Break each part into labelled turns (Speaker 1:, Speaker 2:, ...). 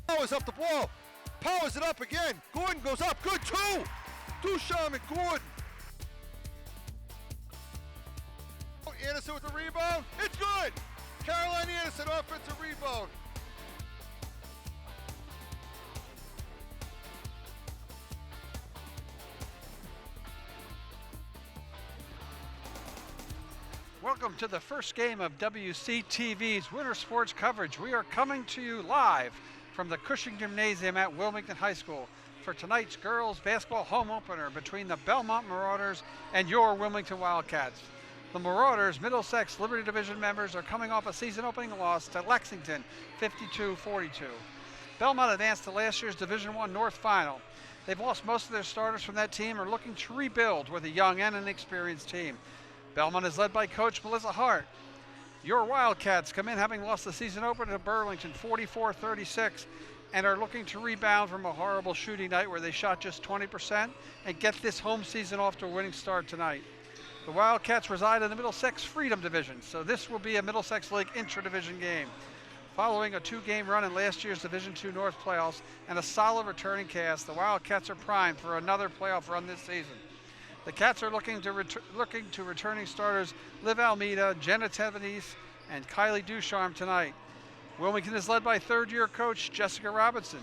Speaker 1: Powers up the ball. Powers it up again. Gordon goes up. Good too. Ducharme and Gordon. Anderson with the rebound. It's good. Caroline Anderson offensive rebound.
Speaker 2: Welcome to the first game of WCTV's Winter Sports Coverage. We are coming to you live from the Cushing Gymnasium at Wilmington High School for tonight's girls basketball home opener between the Belmont Marauders and your Wilmington Wildcats. The Marauders, Middlesex Liberty Division members, are coming off a season opening loss to Lexington, 52-42. Belmont advanced to last year's Division I North Final. They've lost most of their starters from that team and are looking to rebuild with a young and an experienced team. Belmont is led by coach Melissa Hart. Your Wildcats come in having lost the season opener to Burlington 44-36 and are looking to rebound from a horrible shooting night where they shot just 20% and get this home season off to a winning start tonight. The Wildcats reside in the Middlesex Freedom Division, so this will be a Middlesex League intra-division game. Following a two-game run in last year's Division II North playoffs and a solid returning cast, the Wildcats are primed for another playoff run this season. The Cats are looking to returning starters Liv Almeida, Jenna Tevenese, and Kylie Ducharme tonight. Wilmington is led by third-year coach Jessica Robinson.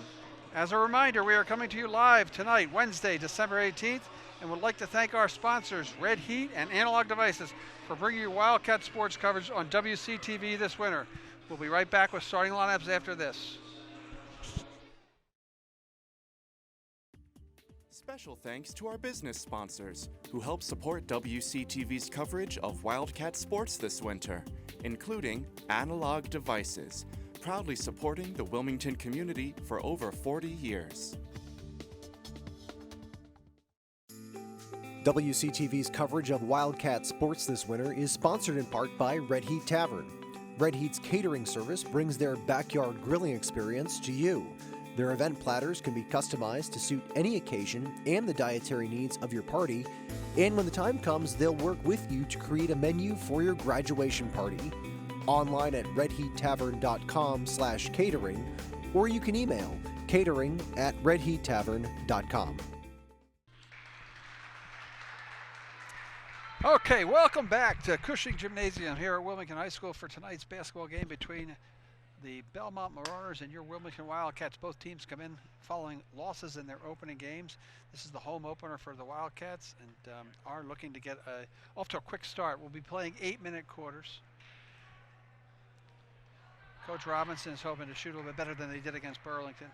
Speaker 2: As a reminder, we are coming to you live tonight, Wednesday, December 18th, and would like to thank our sponsors, Red Heat and Analog Devices, for bringing you Wildcat sports coverage on WCTV this winter. We'll be right back with starting lineups after this.
Speaker 3: Special thanks to our business sponsors who help support WCTV's coverage of Wildcat sports this winter, including Analog Devices, proudly supporting the Wilmington community for over 40 years.
Speaker 4: WCTV's coverage of Wildcat sports this winter is sponsored in part by Red Heat Tavern. Red Heat's catering service brings their backyard grilling experience to you. Their event platters can be customized to suit any occasion and the dietary needs of your party, and when the time comes, they'll work with you to create a menu for your graduation party. Online at redheattavern.com/catering, or you can email catering@redheattavern.com.
Speaker 2: Okay, welcome back to Cushing Gymnasium here at Wilmington High School for tonight's basketball game between the Belmont Marauders and your Wilmington Wildcats. Both teams come in following losses in their opening games. This is the home opener for the Wildcats and are looking to get off to a quick start. We'll be playing 8-minute quarters. Coach Robinson is hoping to shoot a little bit better than they did against Burlington.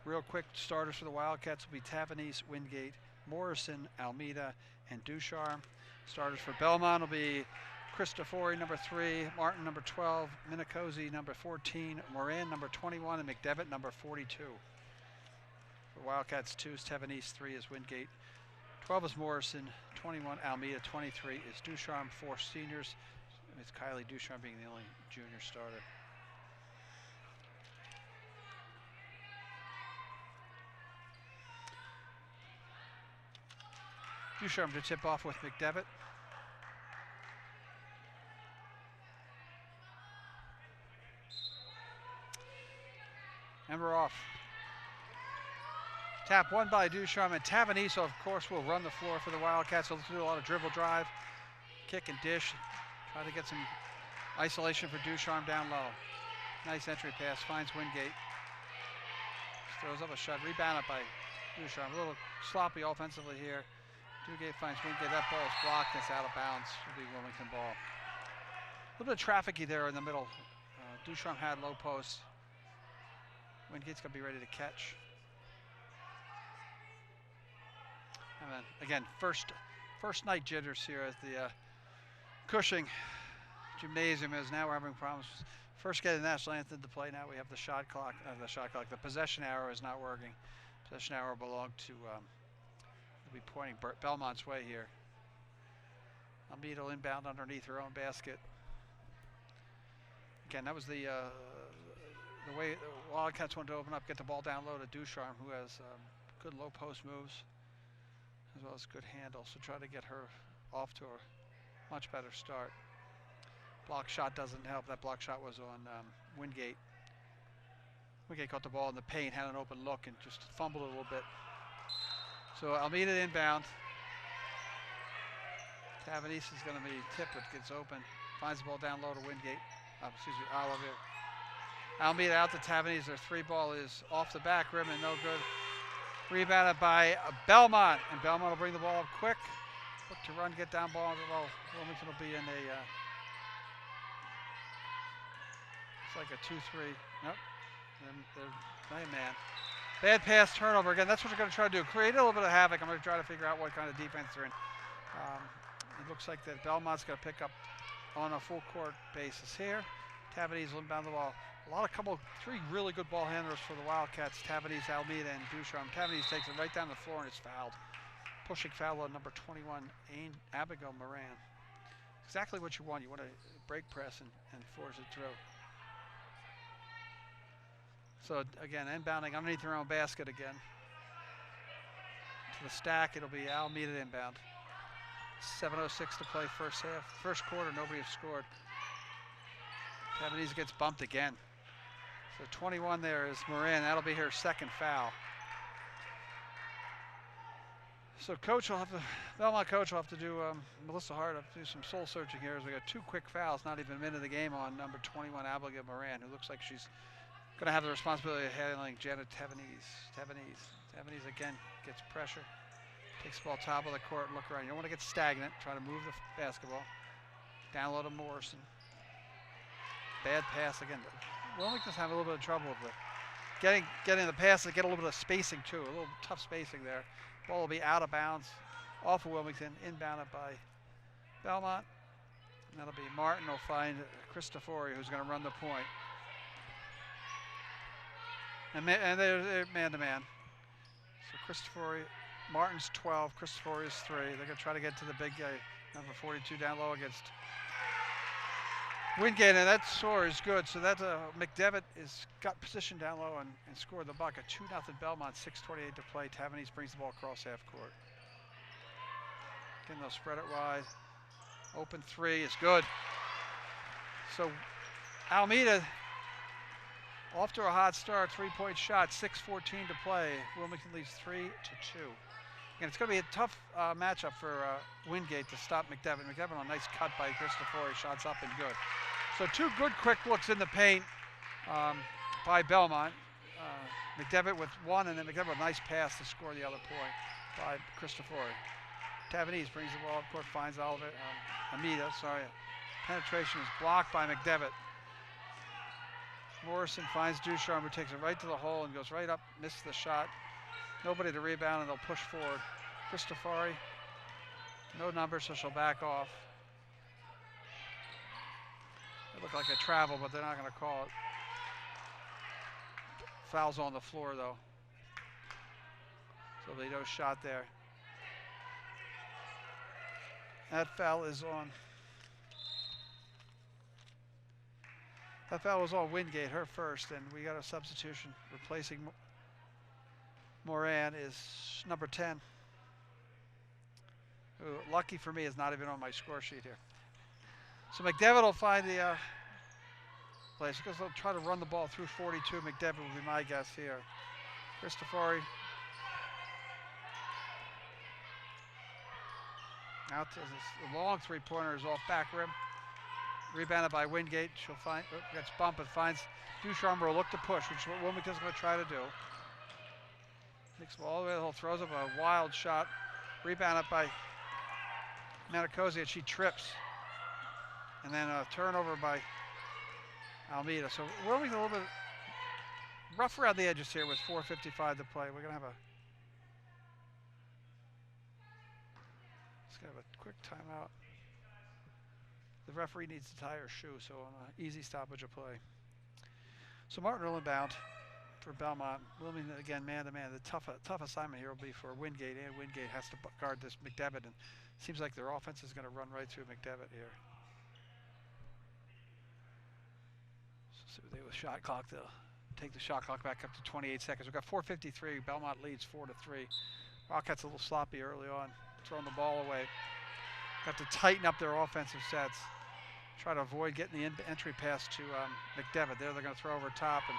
Speaker 2: Real quick starters for the Wildcats will be Tavanese, Wingate, Morrison, Almeida, and Ducharme. Starters for Belmont will be Cristofori, number 3, Martin, number 12, Minicosi, number 14, Moran, number 21, and McDevitt, number 42. For Wildcats, 2 is Tavanese, 3 is Wingate, 12 is Morrison, 21 Almeida, 23 is Ducharme, 4 seniors. It's Kylie Ducharme being the only junior starter. Ducharme to tip off with McDevitt. And we're off. Tap won by Ducharme, and Tavanese, of course, will run the floor for the Wildcats. They'll do a lot of dribble drive, kick and dish. Try to get some isolation for Ducharme down low. Nice entry pass, finds Wingate. Just throws up a shot, rebounded by Ducharme. A little sloppy offensively here. Dugay finds Wingate, that ball is blocked, it's out of bounds. It'll be Wilmington ball. A little bit of trafficy there in the middle. Ducharme had low post. Wingate's gonna be ready to catch. And then again, first night jitters here at the Cushing Gymnasium, as now we're having problems. First get the national anthem to play, now we have the shot clock, the possession arrow is not working. Possession arrow belonged to be pointing Belmont's way here. Almeida will inbound underneath her own basket. Again, that was the way the Wildcats wanted to open up, get the ball down low to Ducharme, who has good low post moves, as well as good handle. So try to get her off to a much better start. Block shot doesn't help. That block shot was on Wingate. Wingate caught the ball in the paint, had an open look, and just fumbled it a little bit. So Almeida inbound. Tavanese is going to be tipped, but gets open. Finds the ball down low to Wingate. Oliver. Almeida out to Tavanese. Their 3 ball is off the back rim and no good. Rebounded by Belmont, and Belmont will bring the ball up quick. Look to run, get down ball. Well, Wilmington will be in a, it's like a 2-3. Nope, they're man. Bad pass, turnover again. That's what they're going to try to do. Create a little bit of havoc. I'm going to try to figure out what kind of defense they're in. It looks like that Belmont's going to pick up on a full court basis here. Tavanese will inbound the ball. Three really good ball handlers for the Wildcats. Tavanese, Almeida, and Ducharme. Tavanese takes it right down the floor and is fouled. Pushing foul on number 21, Abigail Moran. Exactly what you want. You want to break press and force it through. So again, inbounding underneath their own basket again. To the stack, it'll be Almeida inbound. 7:06 to play first half. First quarter, nobody has scored. Tavanese gets bumped again. So 21 there is Moran. That'll be her second foul. So Belmont coach will have to do, Melissa Hart will have to do some soul searching here as we got 2 quick fouls, not even a minute of the game on number 21, Abigail Moran, who looks like she's going to have the responsibility of handling Janet Tavanese. Tavanese again gets pressure. Takes the ball top of the court and look around. You don't want to get stagnant. Try to move the basketball. Down low to Morrison. Bad pass again. Wilmington's having a little bit of trouble with getting the pass to get a little bit of spacing too. A little tough spacing there. Ball will be out of bounds. Off of Wilmington. Inbounded by Belmont. And that'll be Martin will find Cristofori, who's going to run the point. And they're man-to-man. So Cristofori. Martin's 12, Cristofori is 3. They're going to try to get to the big guy, number 42 down low against Wingate, and that score is good. So that McDevitt is got position down low and scored the bucket. 2-0 Belmont, 6:28 to play. Tavanese brings the ball across half court. Again, they'll spread it wide. Open 3 is good. So Almeida off to a hot start, 3-point shot, 6:14 to play. Wilmington leads 3-2. And it's going to be a tough matchup for Wingate to stop McDevitt. McDevitt on a nice cut by Cristofori, shots up and good. So 2 good quick looks in the paint by Belmont. McDevitt with 1, and then McDevitt with a nice pass to score the other point by Cristofori. Tavanese brings the ball up court, finds Amida. Penetration is blocked by McDevitt. Morrison finds Ducharme, who takes it right to the hole and goes right up, misses the shot. Nobody to rebound, and they'll push forward. Cristofori, no number, so she'll back off. It looked like a travel, but they're not going to call it. Foul's on the floor, though. So they no shot there. That foul is on. That foul was on Wingate, her first, and we got a substitution replacing Moran is number 10. Who, lucky for me, is not even on my score sheet here. So McDevitt will find the place because they'll try to run the ball through 42. McDevitt will be my guess here. Cristofori out to this long 3-pointer is off back rim. Rebounded by Wingate. She'll find, gets bumped and finds Ducharme will look to push, which is what Wilmington's going to try to do. Takes the ball all the way to the hole, throws up a wild shot. Rebounded by Manicosi, and she trips. And then a turnover by Almeida. So Wilmington a little bit rough around the edges here with 4:55 to play. We're going to have a quick timeout. The referee needs to tie her shoe, so on an easy stoppage of play. So Martin will inbound for Belmont. Wilmington again, man-to-man. The tough assignment here will be for Wingate, and Wingate has to guard this McDevitt, and it seems like their offense is going to run right through McDevitt here. So they with shot clock, they'll take the shot clock back up to 28 seconds. We've got 4:53. Belmont leads 4-3. Wildcats a little sloppy early on, throwing the ball away. Got to tighten up their offensive sets. Try to avoid getting the entry pass to McDevitt. There they're going to throw over top, and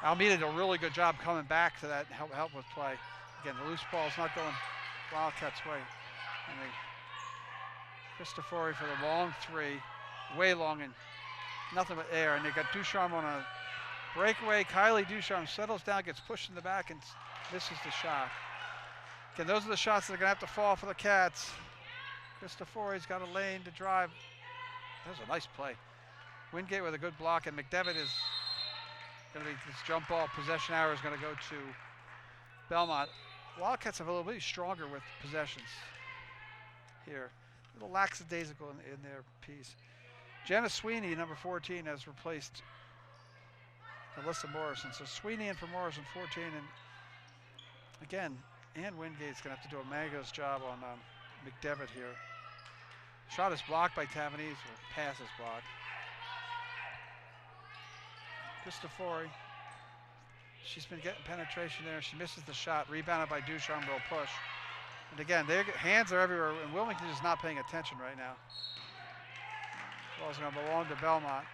Speaker 2: Almeida did a really good job coming back to that, help with play. Again, the loose ball is not going Wildcats' way. And Cristofori for the long three, way long and nothing but air. And they got Ducharme on a breakaway. Kylie Ducharme settles down, gets pushed in the back, and misses the shot. Again, those are the shots that are going to have to fall for the Cats. Cristofori's got a lane to drive. That was a nice play. Wingate with a good block, and McDevitt is going to be, this jump ball possession hour is going to go to Belmont. Wildcats have a little bit stronger with possessions here. A little lackadaisical in their piece. Jenna Sweeney, number 14, has replaced Alyssa Morrison. So Sweeney in for Morrison, 14, and again, Ann Wingate's going to have to do a Magos job on McDevitt here. Shot is blocked by Tavanese, or pass is blocked. Cristofori, she's been getting penetration there. She misses the shot, rebounded by Ducharme, will push. And again, their hands are everywhere, and Wilmington is not paying attention right now. Ball's going to belong to Belmont.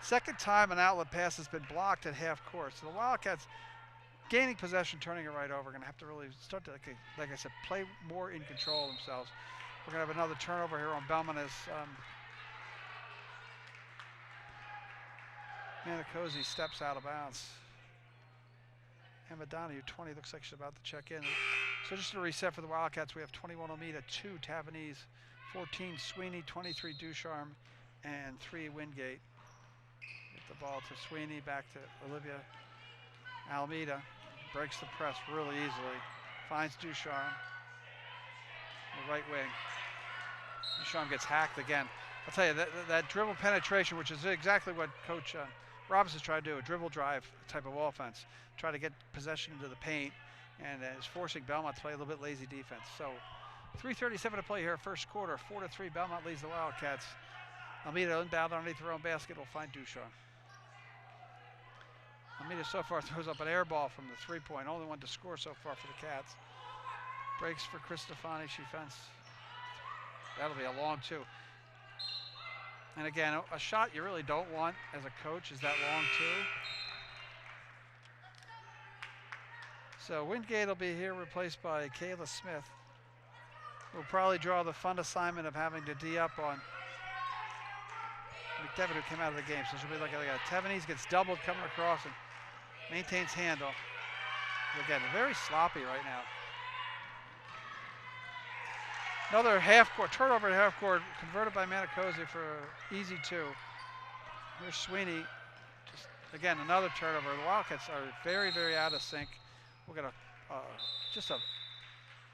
Speaker 2: Second time an outlet pass has been blocked at half court. So the Wildcats gaining possession, turning it right over. Going to have to really start to, like I said, play more in control themselves. We're going to have another turnover here on Belmont as Manicosi steps out of bounds. Emma Donahue, 20, looks like she's about to check in. So just to reset for the Wildcats, we have 21 Almeida, 2 Tavanese, 14 Sweeney, 23 Ducharme, and 3 Wingate. Get the ball to Sweeney, back to Olivia. Almeida breaks the press really easily, finds Ducharme, the right wing. Ducharme gets hacked again. I'll tell you, that dribble penetration, which is exactly what Coach Robinson's trying to do, a dribble drive type of offense, try to get possession into the paint, and is forcing Belmont to play a little bit lazy defense. So 3:37 to play here, first quarter, 4-3, Belmont leads the Wildcats. Almeida inbound underneath their own basket, will find Ducharme. Almeida so far throws up an air ball from the three-point, only one to score so far for the Cats. Breaks for Cristofani, she fence. That'll be a long two. And again, a shot you really don't want as a coach is that long two. So Wingate will be here, replaced by Kayla Smith. We'll probably draw the fun assignment of having to D up on McDevitt, who came out of the game. So she'll be like a Tavanese gets doubled coming across and maintains handle. Again, very sloppy right now. Another half-court, turnover at half-court, converted by Manicosi for easy 2. Here's Sweeney. Just, again, another turnover. The Wildcats are very, very out of sync. We're going to, just a,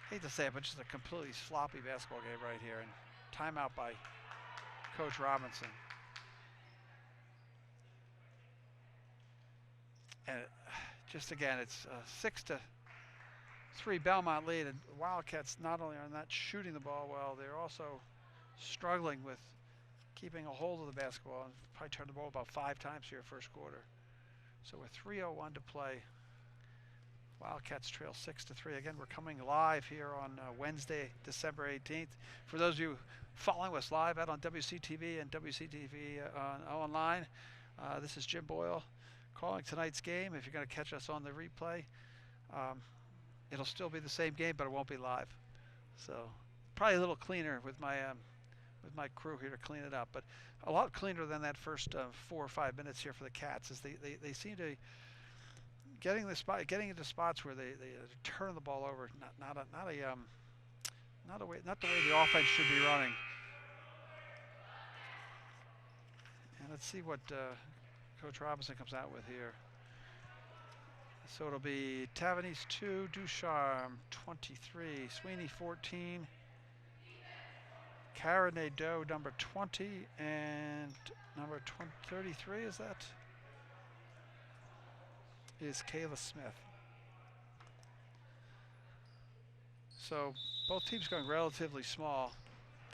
Speaker 2: hate to say it, but just a completely sloppy basketball game right here. And timeout by Coach Robinson. And just again, it's 6-3 Belmont lead, and Wildcats not only are not shooting the ball well, they're also struggling with keeping a hold of the basketball, and probably turned the ball about 5 times here first quarter. So with 3:01 to play, Wildcats trail 6-3. Again, we're coming live here on Wednesday, December 18th. For those of you following us live out on WCTV and WCTV online, this is Jim Boyle calling tonight's game. If you're going to catch us on the replay, it'll still be the same game, but it won't be live. So probably a little cleaner with my crew here to clean it up, but a lot cleaner than that first 4 or 5 minutes here for the Cats, as they seem to getting into spots where they turn the ball over, not the way the offense should be running. And let's see what Coach Robinson comes out with here. So it'll be Tavanese 2, Ducharme 23, Sweeney 14, Cara Nadeau number 20, and number 33, is that? Is Kayla Smith. So both teams going relatively small.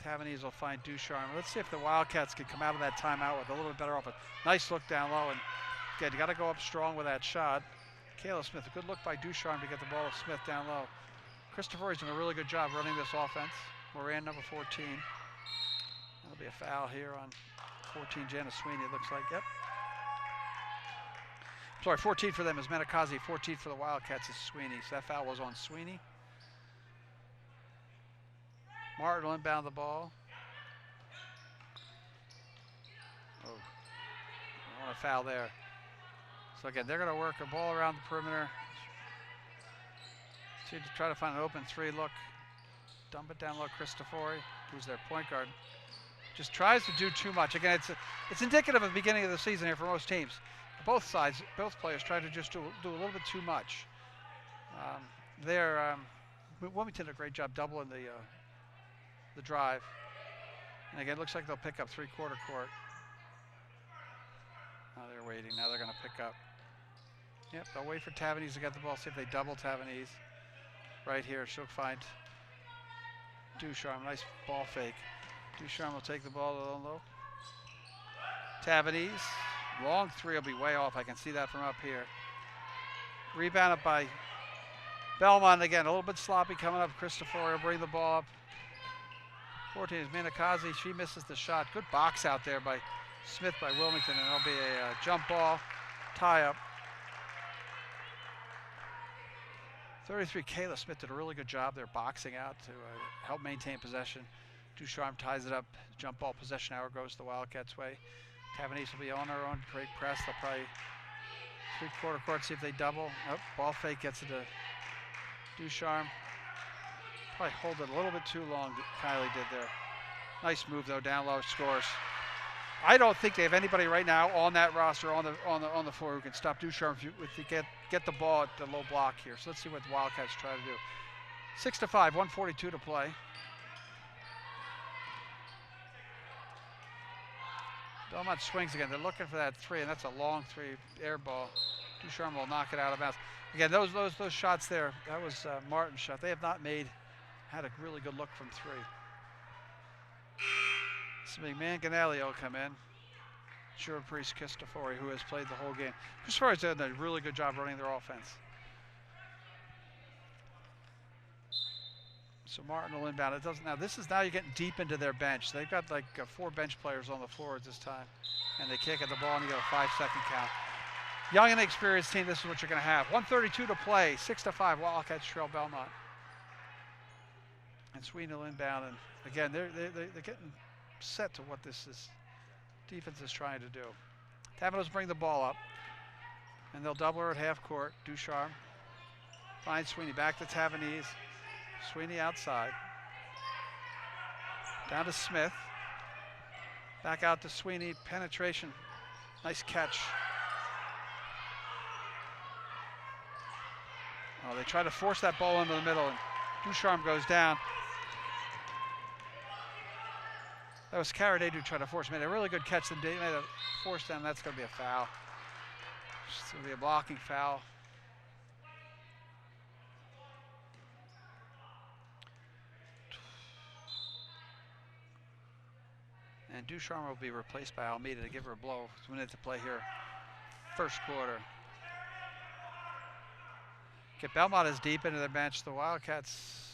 Speaker 2: Tavanese will find Ducharme. Let's see if the Wildcats can come out of that timeout with a little bit better offense. Nice look down low, and again, you got to go up strong with that shot. Kayla Smith, a good look by Ducharme to get the ball to Smith down low. Cristofori's doing a really good job running this offense. Moran, number 14. That'll be a foul here on 14, Jana Sweeney, it looks like. Yep. Sorry, 14 for them is Menakazi, 14 for the Wildcats is Sweeney. So that foul was on Sweeney. Martin will inbound the ball. Oh, I want a foul there. So again, they're going to work a ball around the perimeter. See, to try to find an open three look. Dump it down low, Cristofori, who's their point guard. Just tries to do too much. Again, it's indicative of the beginning of the season here for most teams. Both sides, both players try to just do a little bit too much. Wilmington did a great job doubling the drive. And again, it looks like they'll pick up three-quarter court. Now they're waiting. Now they're going to pick up. Yep, they'll wait for Tavanese to get the ball, see if they double Tavanese. Right here, she'll find Ducharme. Nice ball fake. Ducharme will take the ball a little low. Tavanese. Long three will be way off. I can see that from up here. Rebound up by Belmont again. A little bit sloppy coming up. Cristofori will bring the ball up. 14 is Menakazi. She misses the shot. Good box out there by Smith by Wilmington, and it'll be a jump ball tie up. 33, Kayla Smith did a really good job there boxing out to help maintain possession. Ducharme ties it up. Jump ball possession hour goes the Wildcats' way. Tavanese will be on her own. Great press. They'll probably three-quarter court, see if they double. Oh, ball fake gets it to Ducharme. Probably hold it a little bit too long, Kylie did there. Nice move though, down low, scores. I don't think they have anybody right now on that roster on the floor who can stop Ducharme if you get the ball at the low block here. So let's see what the Wildcats try to do. 6-5, 1:42 to play. Belmont swings again. They're looking for that three, and that's a long three, air ball. Ducharme will knock it out of bounds. Again, those shots there, that was Martin's shot. They have not had a really good look from three. So Manganelli will come in. Priest Cristofori, who has played the whole game. Cristofori's done a really good job running their offense. So Martin will inbound. It doesn't now. Now you're getting deep into their bench. They've got like 4 bench players on the floor at this time, and they kick at the ball, and you get a 5-second count. Young and experienced team. This is what you're going to have. 1:32 to play. 6-5. Wildcats trail Belmont. And Sweeney will inbound, and again they're getting set to what this defense is trying to do. Tavanese bring the ball up, and they'll double her at half court. Ducharme finds Sweeney, back to Tavanese. Sweeney outside. Down to Smith. Back out to Sweeney. Penetration. Nice catch. Oh, they try to force that ball into the middle, and Ducharme goes down. That was Caraday who tried to force. Made a really good catch. Then made a force down. That's going to be a foul. It's going to be a blocking foul. And Ducharme will be replaced by Almeida to give her a blow. It's 1 minute to play here. First quarter. Okay, Belmont is deep into their bench. The Wildcats,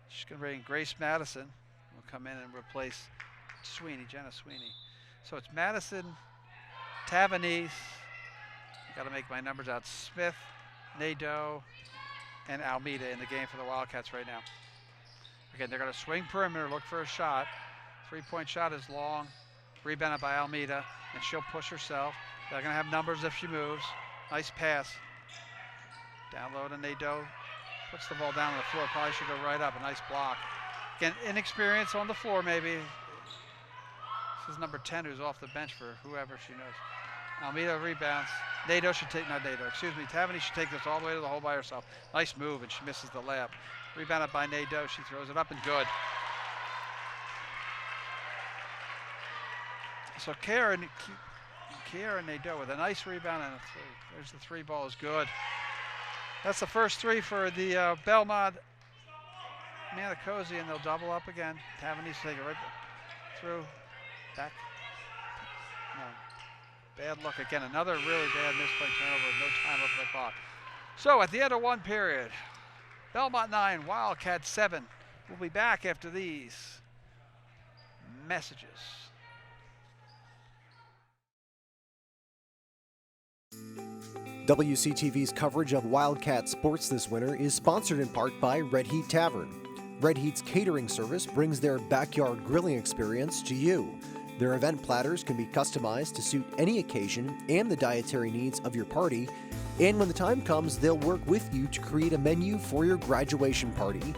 Speaker 2: she's going to bring Grace Madison. Will come in and replace Sweeney, Jenna Sweeney. So it's Madison, Tavanese. Got to make my numbers out. Smith, Nadeau, and Almeida in the game for the Wildcats right now. Again, they're going to swing perimeter, look for a shot. Three-point shot is long. Rebounded by Almeida, and she'll push herself. They're going to have numbers if she moves. Nice pass. Down low to Nadeau. Puts the ball down on the floor. Probably should go right up. A nice block. Again, inexperience on the floor maybe. This is number 10 who's off the bench for whoever she knows. Almeida rebounds. Nadeau should take, not Nadeau, excuse me. Tavanese should take this all the way to the hole by herself. Nice move, and she misses the layup. Rebounded by Nadeau. She throws it up and good. So Kiara Nadeau with a nice rebound and a three. There's the three ball is good. That's the first three for the Belmont Manicosi, and they'll double up again. Tavanese take it right through, back. No, bad luck again. Another really bad misplay turnover with no time left on the clock. So at the end of one period, Belmont 9, Wildcat 7. We'll be back after these messages.
Speaker 4: WCTV's coverage of Wildcat sports this winter is sponsored in part by Red Heat Tavern. Red Heat's catering service brings their backyard grilling experience to you. Their event platters can be customized to suit any occasion and the dietary needs of your party, and when the time comes, they'll work with you to create a menu for your graduation party.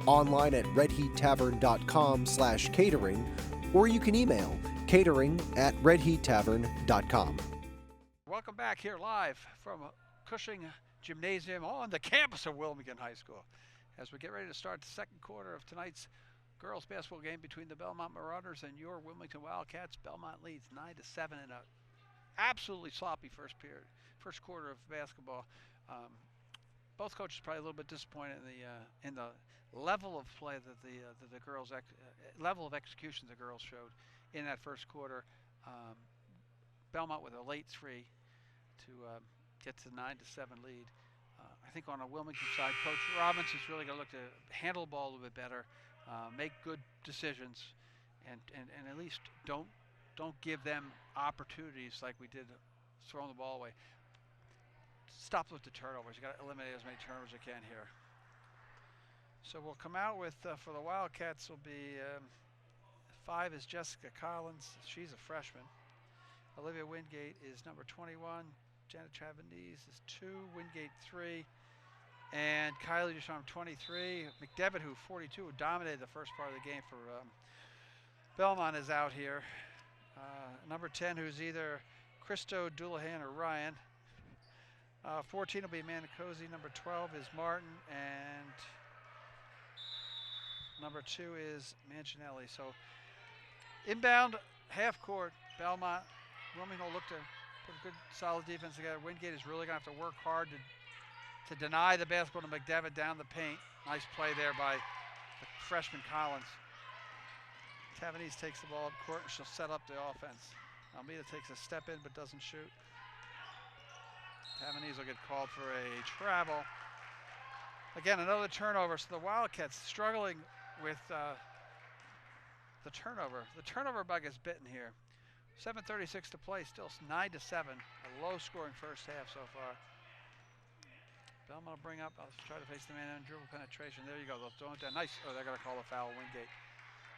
Speaker 4: Online at redheattavern.com/catering, or you can email catering@redheattavern.com.
Speaker 2: Welcome back here live from Cushing Gymnasium on the campus of Wilmington High School as we get ready to start the second quarter of tonight's girls basketball game between the Belmont Marauders and your Wilmington Wildcats. Belmont leads 9-7 in a absolutely sloppy first quarter of basketball. Both coaches probably a little bit disappointed in the level of play that the girls level of execution the girls showed in that first quarter. Belmont with a late three to get to the 9-7 lead. I think on a Wilmington side, Coach Robinson's really going to look to handle the ball a little bit better, make good decisions, and at least don't give them opportunities like we did throwing the ball away. Stop with the turnovers. You got to eliminate as many turnovers as you can here. So we'll come out with for the Wildcats will be 5 is Jessica Collins. She's a freshman. Olivia Wingate is number 21. Janet Travanese is 2. Wingate 3. And Kylie Ducharme 23. McDevitt, who 42, who dominated the first part of the game for Belmont, is out here. Number 10, who's either Christo Doulahan or Ryan. 14 will be Amanda Cozy. Number 12 is Martin. And number 2 is Mancinelli. So inbound, half court, Belmont. Wilmington will look to put a good, solid defense together. Wingate is really going to have to work hard to deny the basketball to McDevitt down the paint. Nice play there by the freshman Collins. Tavanese takes the ball up court and she'll set up the offense. Almeida takes a step in but doesn't shoot. Tavanese will get called for a travel. Again, another turnover. So the Wildcats struggling with the turnover. The turnover bug is bitten here. 7:36 to play, still 9-7. A low-scoring first half so far. Belmont will bring up. I'll try to face the man on dribble penetration. There you go. They'll throw it down. Nice. Oh, they're going to call a foul, Wingate,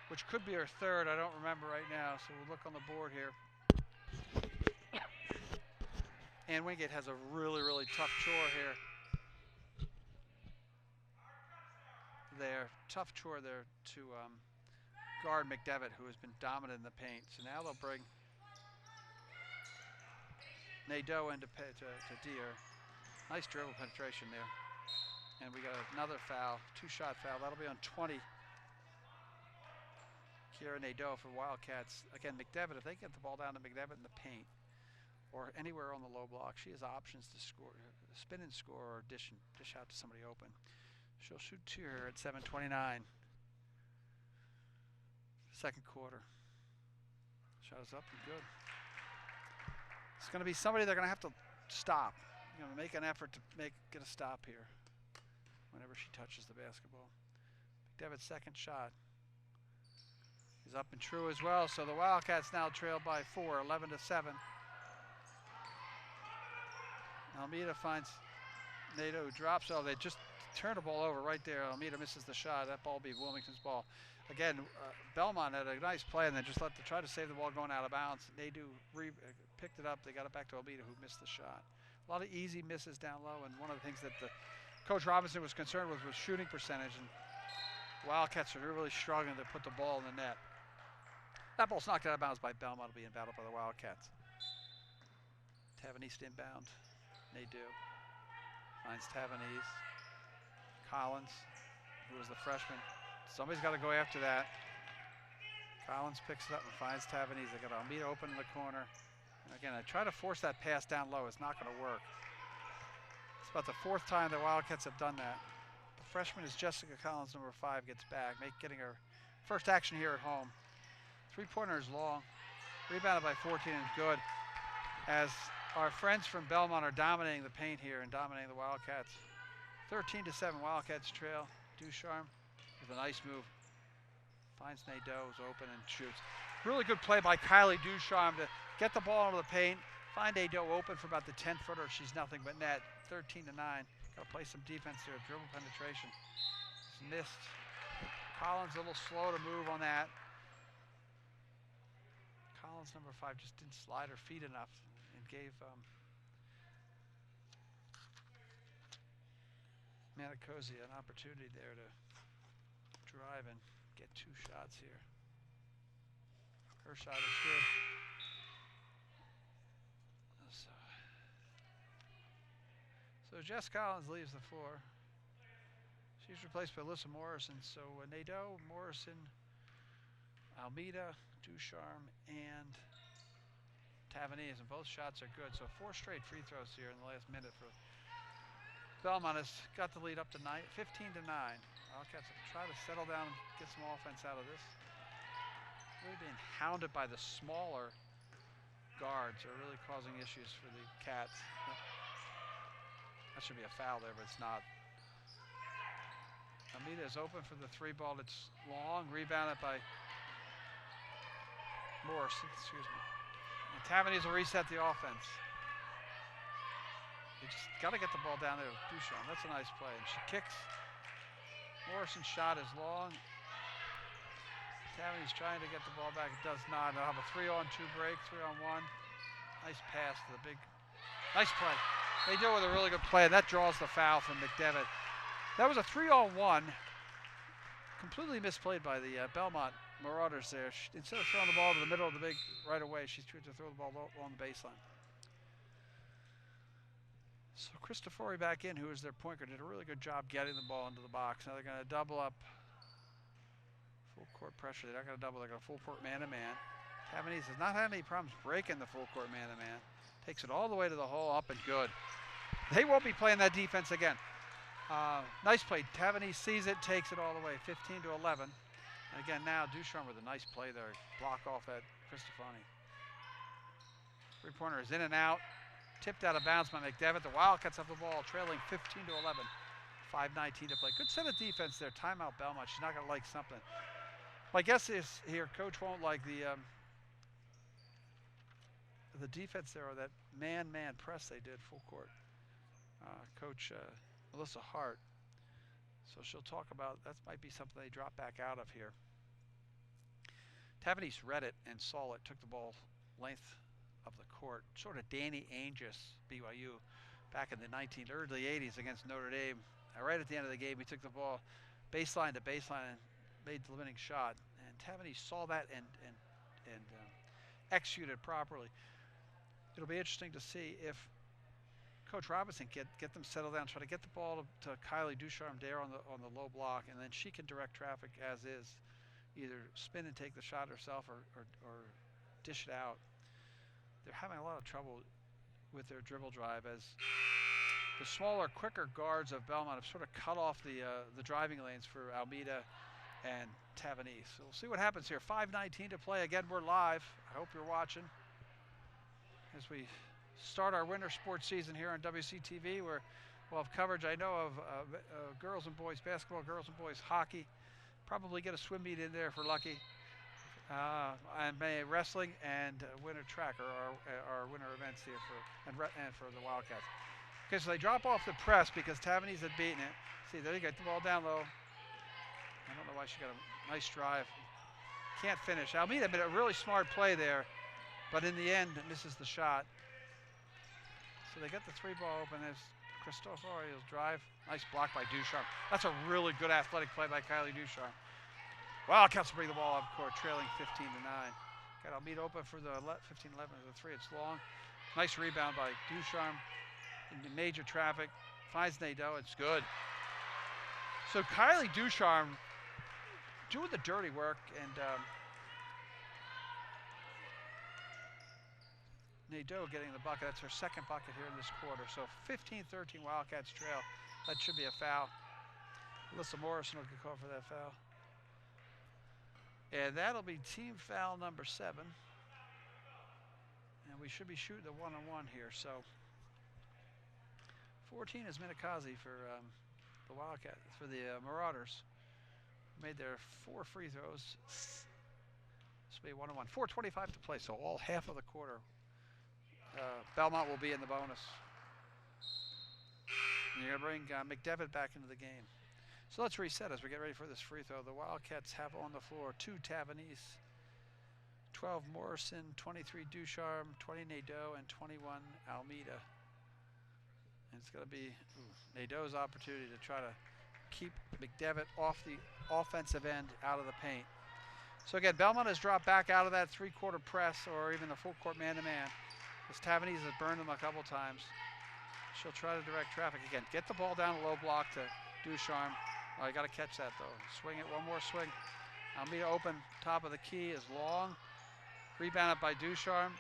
Speaker 2: which could be her third. I don't remember right now, so we'll look on the board here. And Wingate has a really, really tough chore here. Tough chore there to guard McDevitt, who has been dominant in the paint. So now they'll bring Nadeau into to Deere. Nice dribble penetration there. And we got another foul, 2-shot foul. That'll be on 20. Kira Nadeau for Wildcats. Again, McDevitt, if they get the ball down to McDevitt in the paint or anywhere on the low block, she has options to score, spin and score, or dish out to somebody open. She'll shoot 2 here at 7:29. Second quarter. Shot is up and good. It's going to be somebody they're going to have to stop. Make an effort to get a stop here whenever she touches the basketball. McDevitt's second shot is up and true as well. So the Wildcats now trail by 4, 11-7. Almeida finds Nadeau, who drops. Oh, they just turned the ball over right there. Almeida misses the shot. That ball will be Wilmington's ball. Again, Belmont had a nice play and then just try to save the ball going out of bounds. Nadeau picked it up. They got it back to Almeida, who missed the shot. A lot of easy misses down low, and one of the things that Coach Robinson was concerned with was shooting percentage, and Wildcats are really struggling to put the ball in the net. That ball's knocked out of bounds by Belmont. It'll be inbounded by the Wildcats. Tavanese inbound. Nadeau finds Tavanese. Collins, who was the freshman. Somebody's got to go after that. Collins picks it up and finds Tavanese. They got Almeida open in the corner. And again, I try to force that pass down low. It's not going to work. It's about the 4th time the Wildcats have done that. The freshman is Jessica Collins, number 5, gets back, getting her first action here at home. 3-pointer is long. Rebounded by 14 and good. As our friends from Belmont are dominating the paint here and dominating the Wildcats. 13-7, Wildcats trail. Ducharme with a nice move. Finds Nadeau, is open and shoots. Really good play by Kylie Ducharme to get the ball into the paint, find Nadeau open for about the 10-footer. She's nothing but net. 13-9. Got to play some defense there. Dribble penetration. It's missed. Collins a little slow to move on that. Collins, number 5, just didn't slide her feet enough and gave Manicosi an opportunity there to drive and get 2 shots here. Her shot is good. So Jess Collins leaves the floor. She's replaced by Alyssa Morrison. So Nadeau, Morrison, Almeida, Ducharme, and Tavanese, and both shots are good. So 4 straight free throws here in the last minute for Belmont. Has got the lead up to 15-9. Wildcats have tried to settle down and get some offense out of this. Really being hounded by the smaller guards are really causing issues for the Cats. That should be a foul there, but it's not. Almeida is open for the 3 ball. It's long, rebounded by Morrison, excuse me. And Tavanese will reset the offense. You just got to get the ball down there with Duchamp. That's a nice play. And she kicks. Morrison's shot is long. Tavanese trying to get the ball back. It does not. They'll have a 3-on-2 break, 3-on-1. Nice pass to the big. Nice play. They do it with a really good play, and that draws the foul from McDevitt. That was a 3-on-1. Completely misplayed by the Belmont Marauders there. Instead of throwing the ball to the middle of the big right away, she's trying to throw the ball along the baseline. So Cristofori back in, who is their point guard, did a really good job getting the ball into the box. Now they're going to double up. Full court pressure. They're not going to double. They're going to full court man-to-man. Tavanese has not had any problems breaking the full court man-to-man. Takes it all the way to the hole, up and good. They won't be playing that defense again. Nice play. Tavanese sees it, takes it all the way, 15-11. And again, now Ducharme with a nice play there. Block off that Cristofori. 3-pointer is in and out. Tipped out of bounds by McDevitt. The Wildcats have the ball, trailing 15-11. 5:19 to play. Good set of defense there. Timeout Belmont. She's not going to like something. My guess is here, Coach won't like the defense there, or that man-man press they did full court. Coach Melissa Hart. So she'll talk about that. Might be something they drop back out of here. Tavanese read it and saw it. Took the ball length of the court. Sort of Danny Ainge's BYU back in the early 80s against Notre Dame. Right at the end of the game, he took the ball baseline to baseline and made the winning shot. And Tavanese saw that and executed properly. It'll be interesting to see if Coach Robinson get them settled down, try to get the ball to Kylie Ducharme there on the low block, and then she can direct traffic as is, either spin and take the shot herself or dish it out. They're having a lot of trouble with their dribble drive as the smaller, quicker guards of Belmont have sort of cut off the driving lanes for Almeida and Tavanese. So we'll see what happens here. 5:19 to play. Again, we're live. I hope you're watching as we start our winter sports season here on WCTV, where we'll have coverage, I know, of girls and boys basketball, girls and boys hockey. Probably get a swim meet in there if we're lucky. And wrestling and winter track are our winter events here and for the Wildcats. Okay, so they drop off the press because Tavanese had beaten it. See, there you get the ball down low. I don't know why she got a nice drive. Can't finish. Almeida made a really smart play there, but in the end, misses the shot. So they get the 3-ball open as Cristofori's drive. Nice block by Ducharme. That's a really good athletic play by Kylie Ducharme. Wildcats bring the ball up court, trailing 15-9. Got Almeida open for the 15-11 to the 3. It's long. Nice rebound by Ducharme. In major traffic. Finds Nadeau. It's good. So Kylie Ducharme doing the dirty work, and Nadeau getting the bucket. That's her second bucket here in this quarter. So 15-13 Wildcats trail. That should be a foul. Alyssa Morrison will get called for that foul. And that'll be team foul number 7. And we should be shooting the 1-on-1 here. So 14 is Minikazi for the Wildcats, for the Marauders. Made their 4 free throws. This will be 1-on-1. 4:25 to play, so all half of the quarter Belmont will be in the bonus. And you're going to bring McDevitt back into the game. So let's reset as we get ready for this free throw. The Wildcats have on the floor 2 Tavanese, 12 Morrison, 23 Ducharme, 20 Nadeau, and 21 Almeida. And it's going to be Nadeau's opportunity to try to keep McDevitt off the offensive end out of the paint. So again, Belmont has dropped back out of that 3-quarter press or even the full court man-to-man. As Tavanese has burned them a couple times. She'll try to direct traffic again. Get the ball down a low block to Ducharme. Oh, you got to catch that though. Swing it, one more swing. Almeida open, top of the key is long. Rebounded by Ducharme.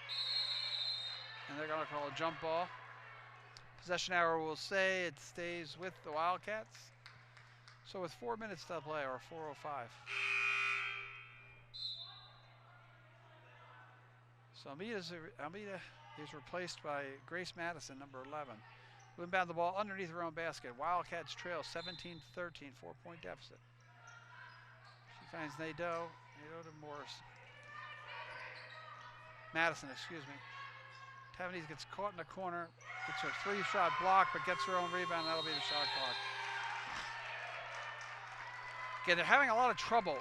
Speaker 2: And they're going to call a jump ball. Possession arrow will say it stays with the Wildcats. So with 4 minutes to play, or 4:05. So Almeida is replaced by Grace Madison, number 11. We'll inbound the ball underneath her own basket. Wildcats trail 17-13, 4-point deficit. She finds Nadeau to Morris. Madison, excuse me. Tavanese gets caught in the corner, gets her 3-shot block, but gets her own rebound. That'll be the shot clock. Again, they're having a lot of trouble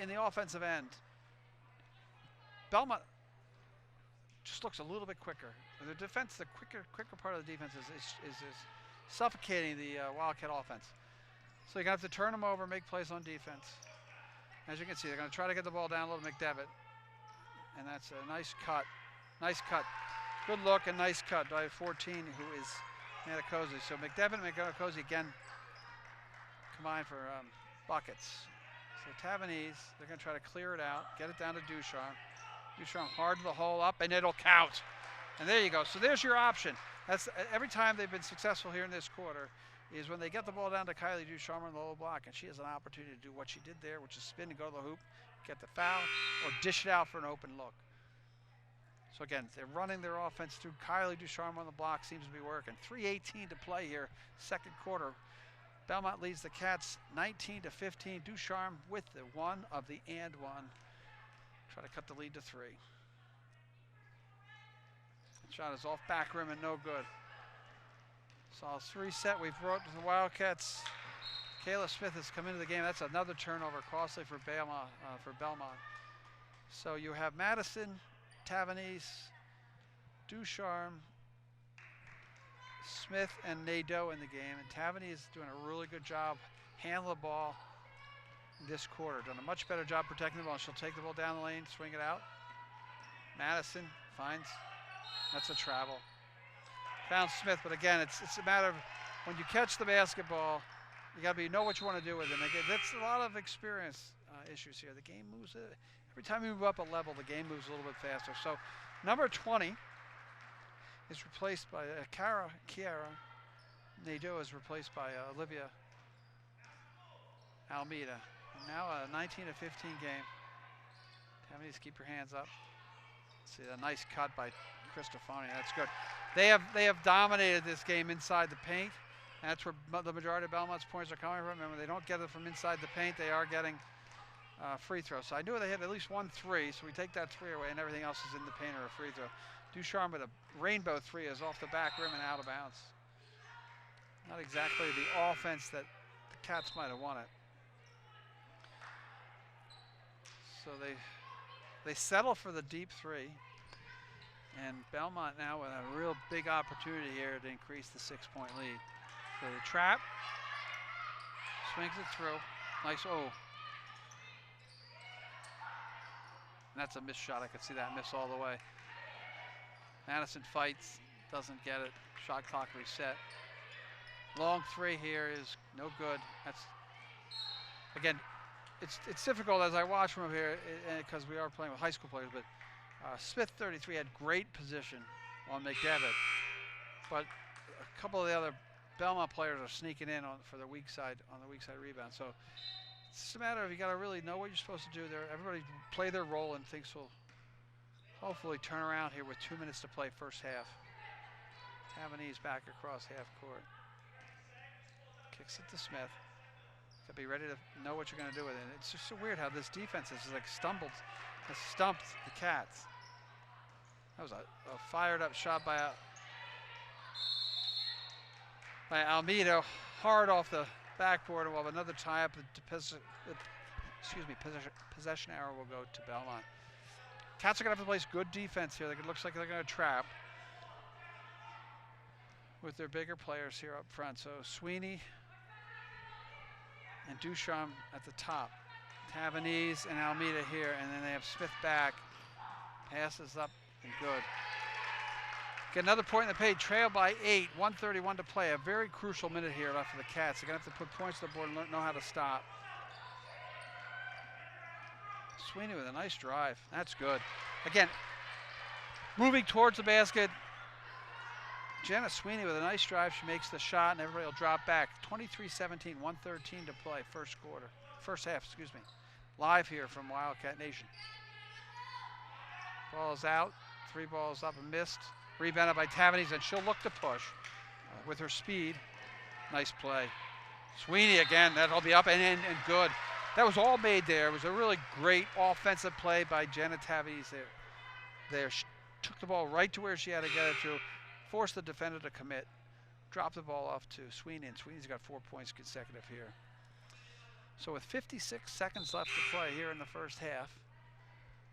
Speaker 2: in the offensive end. Belmont just looks a little bit quicker. The defense, the quicker part of the defense is suffocating the Wildcat offense. So you're going to have to turn them over, make plays on defense. As you can see, they're going to try to get the ball down a little to McDevitt. And that's a nice cut. Nice cut. Good look and nice cut by 14, who is Matakosi. So McDevitt and Matakosi again combined for buckets. So Tavanese, they're going to try to clear it out, get it down to Ducharme. Ducharme hard to the hole up, and it'll count. And there you go. So there's your option. That's every time they've been successful here in this quarter is when they get the ball down to Kylie Ducharme on the low block, and she has an opportunity to do what she did there, which is spin and go to the hoop, get the foul, or dish it out for an open look. So again, they're running their offense through Kylie Ducharme on the block, seems to be working. 3:18 to play here, second quarter. Belmont leads the Cats 19-15. Ducharme with the one of the and one. Try to cut the lead to 3. Shot is off back rim and no good. So it's 3 set. We've brought to the Wildcats. Kayla Smith has come into the game. That's another turnover, costly for Belmont. So you have Madison, Tavanese, Ducharme, Smith, and Nadeau in the game. And Tavanese is doing a really good job handling the ball this quarter. Done a much better job protecting the ball. She'll take the ball down the lane, swing it out. Madison finds. That's a travel. Found Smith, but again, it's a matter of when you catch the basketball, you got to know what you want to do with it. And again, that's a lot of experience issues here. The game moves. Every time you move up a level, the game moves a little bit faster. So number 20 is replaced by Kiara. Nadeau is replaced by Olivia Almeida. And now a 19-15 game. Tavanese, keep your hands up. See a nice cut by Cristofani. That's good. They have dominated this game inside the paint. And that's where the majority of Belmont's points are coming from. And when they don't get it from inside the paint, they are getting free throws. So I knew they had at least 1 3. So we take that 3 away, and everything else is in the paint or a free throw. Ducharme with a rainbow 3 is off the back rim and out of bounds. Not exactly the offense that the Cats might have wanted. So they settle for the deep 3. And Belmont now with a real big opportunity here to increase the 6-point lead. So the trap, swings it through. Nice, oh. And that's a missed shot. I could see that miss all the way. Madison fights, doesn't get it. Shot clock reset. Long 3 here is no good. That's, again, it's difficult as I watch from here because we are playing with high school players, but Smith 33 had great position on McDevitt, but a couple of the other Belmont players are sneaking in for the weak side on the weak side rebound. So it's just a matter of you got to really know what you're supposed to do there. Everybody play their role and things will hopefully turn around here with 2 minutes to play first half. Tavanese back across half court. Kicks it to Smith. To be ready to know what you're going to do with it. It's just so weird how this defense has like stumped the Cats. That was a fired up shot by Almeida, hard off the backboard. We'll have another tie up. Possession arrow will go to Belmont. Cats are going to have to place good defense here. It looks like they're going to trap with their bigger players here up front. So Sweeney and Ducharme at the top. Tavernese and Almeida here, and then they have Smith back. Passes up and good. Get another point in the paint, trail by 8, 1:31 to play. A very crucial minute here left for the Cats. They're going to have to put points on the board and know how to stop. Sweeney with a nice drive. That's good. Again, moving towards the basket. Jenna Sweeney with a nice drive. She makes the shot, and everybody will drop back. 23-17, 1:13 to play, first half, excuse me. Live here from Wildcat Nation. Ball is out, 3 balls up and missed. Rebounded by Tavernese, and she'll look to push with her speed. Nice play. Sweeney again, that'll be up and good. That was all made there. It was a really great offensive play by Jenna Tavernese there. She took the ball right to where she had to get it to, forced the defender to commit, dropped the ball off to Sweeney, and Sweeney's got 4 points consecutive here. So with 56 seconds left to play here in the first half,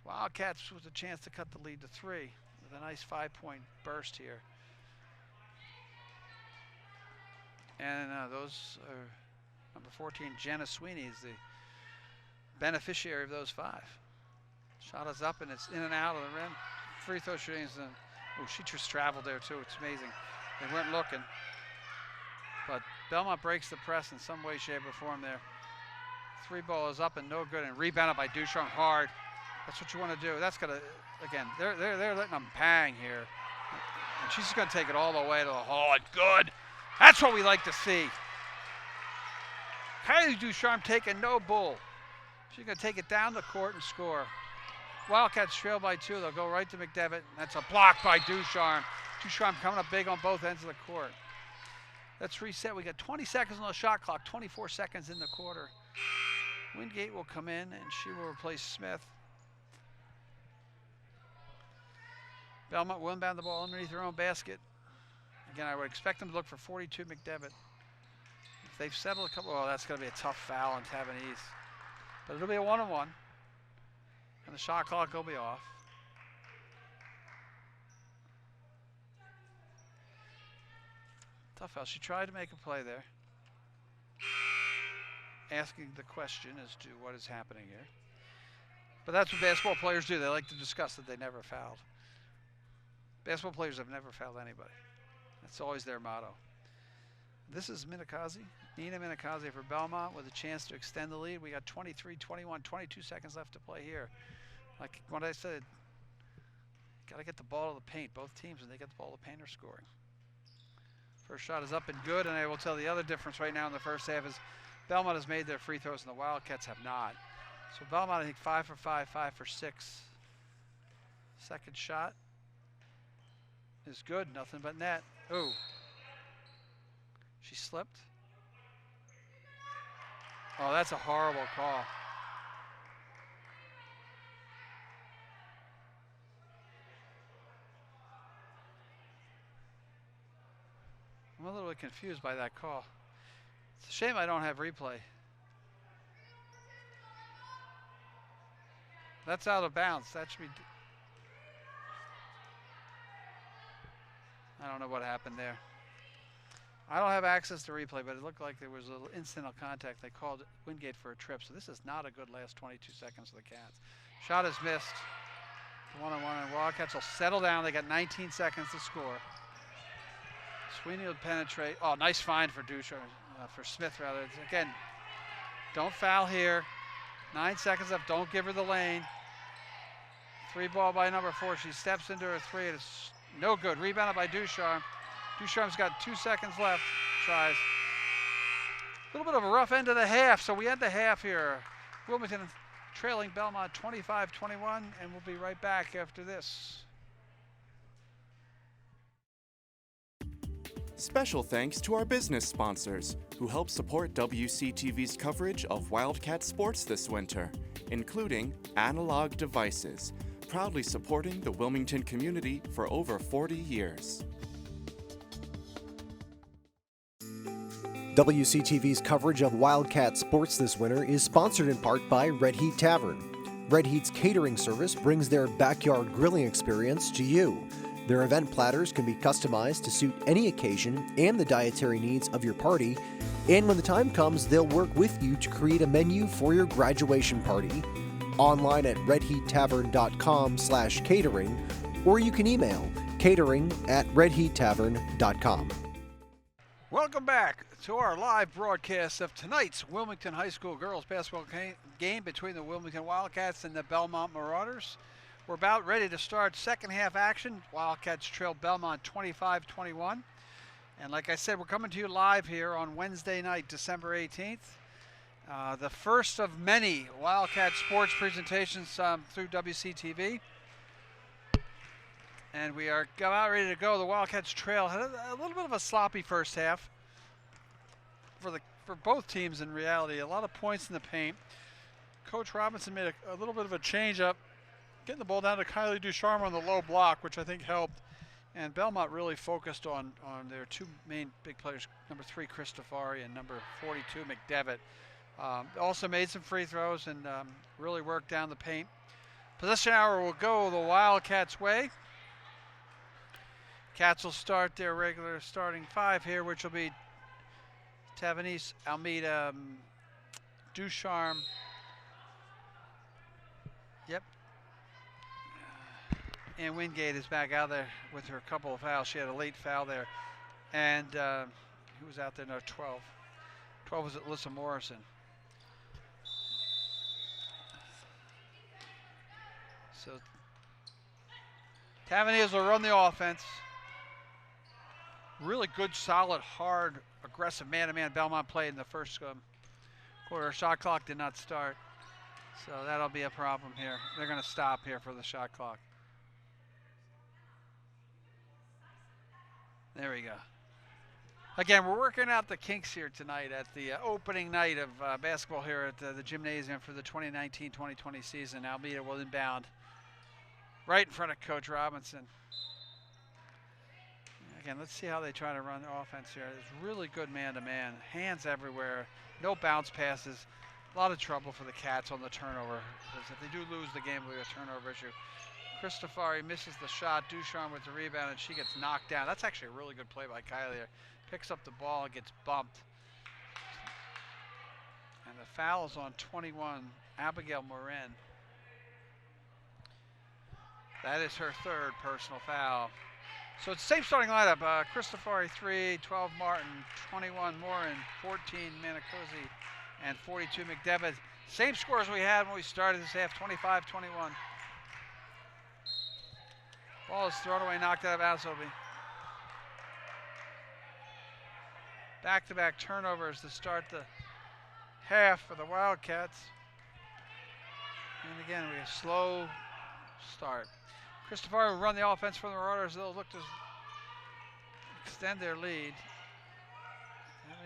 Speaker 2: Wildcats with a chance to cut the lead to 3 with a nice 5-point burst here. And those are number 14, Jenna Sweeney, is the beneficiary of those 5. Shot is up and it's in and out of the rim. Free throw shooting is she just traveled there too. It's amazing. They weren't looking. But Belmont breaks the press in some way, shape, or form there. 3 ball is up and no good, and rebounded by Ducharme hard. That's what you want to do. That's gonna, again, they're letting them bang here. And she's gonna take it all the way to the hole. And good. That's what we like to see. Kylie Ducharme taking no bull. She's gonna take it down the court and score. Wildcats trail by 2. They'll go right to McDevitt. That's a block by Ducharme. Ducharme coming up big on both ends of the court. Let's reset. We got 20 seconds on the shot clock, 24 seconds in the quarter. Wingate will come in and she will replace Smith. Belmont will inbound the ball underneath their own basket. Again, I would expect them to look for 42 McDevitt. If they've settled a couple, that's going to be a tough foul on Tavernese. But it'll be a 1-on-1. And the shot clock will be off. Tough foul. She tried to make a play there. Asking the question as to what is happening here. But that's what basketball players do. They like to discuss that they never fouled. Basketball players have never fouled anybody. That's always their motto. This is Nina Minikaze for Belmont with a chance to extend the lead. We got 23-21, 22 seconds left to play here. Like what I said, got to get the ball to the paint. Both teams, when they get the ball to the paint, are scoring. First shot is up and good, and I will tell the other difference right now in the first half is Belmont has made their free throws and the Wildcats have not. So Belmont, I think 5 for 5, 5 for 6. Second shot is good, nothing but net. Ooh. She slipped. Oh, that's a horrible call. I'm a little bit confused by that call. It's a shame I don't have replay. That's out of bounds. That should be. I don't know what happened there. I don't have access to replay, but it looked like there was a little incidental contact. They called Wingate for a trip, so this is not a good last 22 seconds for the Cats. Shot is missed. 1-on-1, and Wildcats will settle down. They got 19 seconds to score. Sweeney will penetrate. Oh, nice find for Ducharme, for Smith rather. Again, don't foul here. 9 seconds left. Don't give her the lane. 3 ball by number 4. She steps into her 3. It's no good. Rebounded by Ducharme. Ducharme's got 2 seconds left. Tries. A little bit of a rough end of the half, so we end the half here. Wilmington trailing Belmont 25-21, and we'll be right back after this.
Speaker 3: Special thanks to our business sponsors who help support WCTV's coverage of Wildcat sports this winter, including Analog Devices, proudly supporting the Wilmington community for over 40 years.
Speaker 4: WCTV's coverage of Wildcat sports this winter is sponsored in part by Red Heat Tavern. Red Heat's catering service brings their backyard grilling experience to you. Their event platters can be customized to suit any occasion and the dietary needs of your party, and when the time comes, they'll work with you to create a menu for your graduation party. Online at redheattavern.com/catering, or you can email catering@redheattavern.com.
Speaker 2: Welcome back to our live broadcast of tonight's Wilmington High School girls basketball game between the Wilmington Wildcats and the Belmont Marauders. We're about ready to start second half action. Wildcats trail Belmont 25-21. And like I said, we're coming to you live here on Wednesday night, December 18th. The first of many Wildcat sports presentations through WCTV. And we are about ready to go. The Wildcats trail had a little bit of a sloppy first half for both teams in reality. A lot of points in the paint. Coach Robinson made a little bit of a change up, getting the ball down to Kylie Ducharme on the low block, which I think helped. And Belmont really focused on their two main big players, number 3 Christofari and number 42 McDevitt. Also made some free throws and really worked down the paint. Possession hour will go the Wildcats' way. Cats will start their regular starting 5 here, which will be Tavernese, Almeida, Ducharme. Yep. And Wingate is back out there with her couple of fouls. She had a late foul there. And who was out there? No, 12. 12 was Alyssa Morrison. So Tavernese will run the offense. Really good, solid, hard, aggressive man-to-man Belmont play in the first quarter. Shot clock did not start. So that'll be a problem here. They're going to stop here for the shot clock. There we go. Again, we're working out the kinks here tonight at the opening night of basketball here at the gymnasium for the 2019-2020 season. Almeida will inbound right in front of Coach Robinson. Again, let's see how they try to run the offense here. It's really good man-to-man, hands everywhere, no bounce passes. A lot of trouble for the Cats on the turnover, because if they do lose the game, it'll be a turnover issue. Christofari misses the shot. Ducharme with the rebound, and she gets knocked down. That's actually a really good play by Kylie there. Picks up the ball and gets bumped. And the foul is on 21, Abigail Morin. That is her 3rd personal foul. So it's the same starting lineup. Christofari 3, 12 Martin, 21 Morin, 14 Manicosi, and 42 McDevitt. Same scores we had when we started this half, 25-21. Ball is thrown away, knocked out of bounds. Back-to-back turnovers to start the half for the Wildcats. And again, we have a slow start. Christofari will run the offense for the Marauders. They'll look to extend their lead.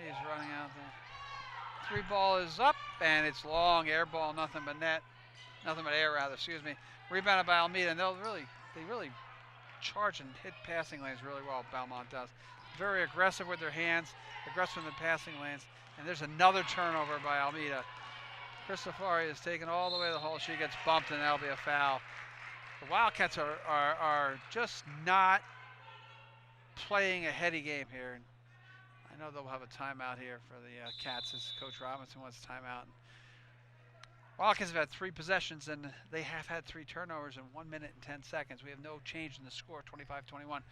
Speaker 2: He's running out there. 3 ball is up, and it's long, air ball, nothing but net. Nothing but air, rather, excuse me. Rebounded by Almeida, and they really charge and hit passing lanes really well, Belmont does. Very aggressive with their hands, aggressive in the passing lanes, and there's another turnover by Almeida. Christofari is taken all the way to the hole. She gets bumped, and that'll be a foul. The Wildcats are just not playing a heady game here. I know they'll have a timeout here for the Cats as Coach Robinson wants a timeout. Wildcats have had 3 possessions, and they have had 3 turnovers in 1 minute and 10 seconds. We have no change in the score, 25-21.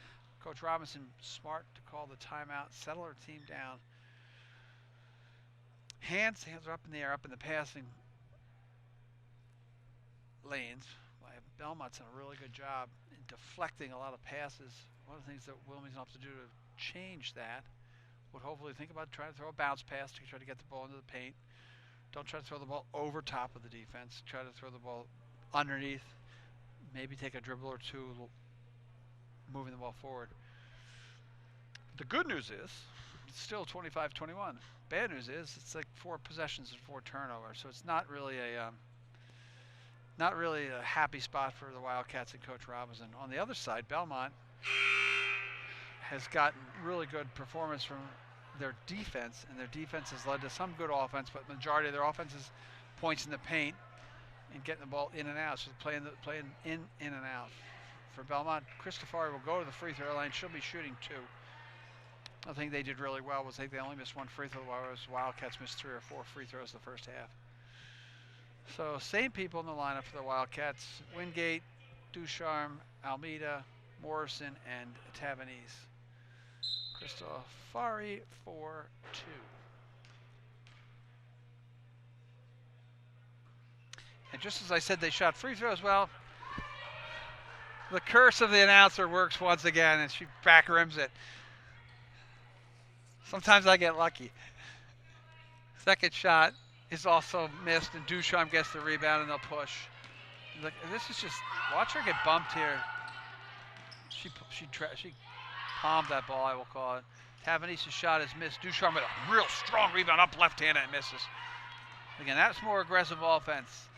Speaker 2: Coach Robinson, smart to call the timeout, settle her team down. Hands are up in the air, up in the passing lanes. Belmont's done a really good job in deflecting a lot of passes. One of the things that Wilmington will have to do to change that would hopefully think about trying to throw a bounce pass to try to get the ball into the paint. Don't try to throw the ball over top of the defense. Try to throw the ball underneath. Maybe take a dribble or 2 moving the ball forward. The good news is it's still 25-21. Bad news is it's like 4 possessions and 4 turnovers. So it's not really not really a happy spot for the Wildcats and Coach Robinson. On the other side, Belmont has gotten really good performance from their defense, and their defense has led to some good offense, but the majority of their offense is points in the paint and getting the ball in and out, so playing in and out. For Belmont, Christopher will go to the free throw line. She'll be shooting 2. I think they did really well. Was I think they only missed 1 free throw, whereas Wildcats missed 3 or 4 free throws the first half. So same people in the lineup for the Wildcats: Wingate, Ducharme, Almeida, Morrison, and Tavanese. Cristofari for 2. And just as I said, they shot free throws well. The curse of the announcer works once again, and she back rims it. Sometimes I get lucky. Second shot is also missed, and Ducharme gets the rebound, and they'll push. Look, this is just, watch her get bumped here. She palmed that ball, I will call it. Tavanese's shot is missed. Ducharme with a real strong rebound up left-handed and misses. Again, that's more aggressive offense.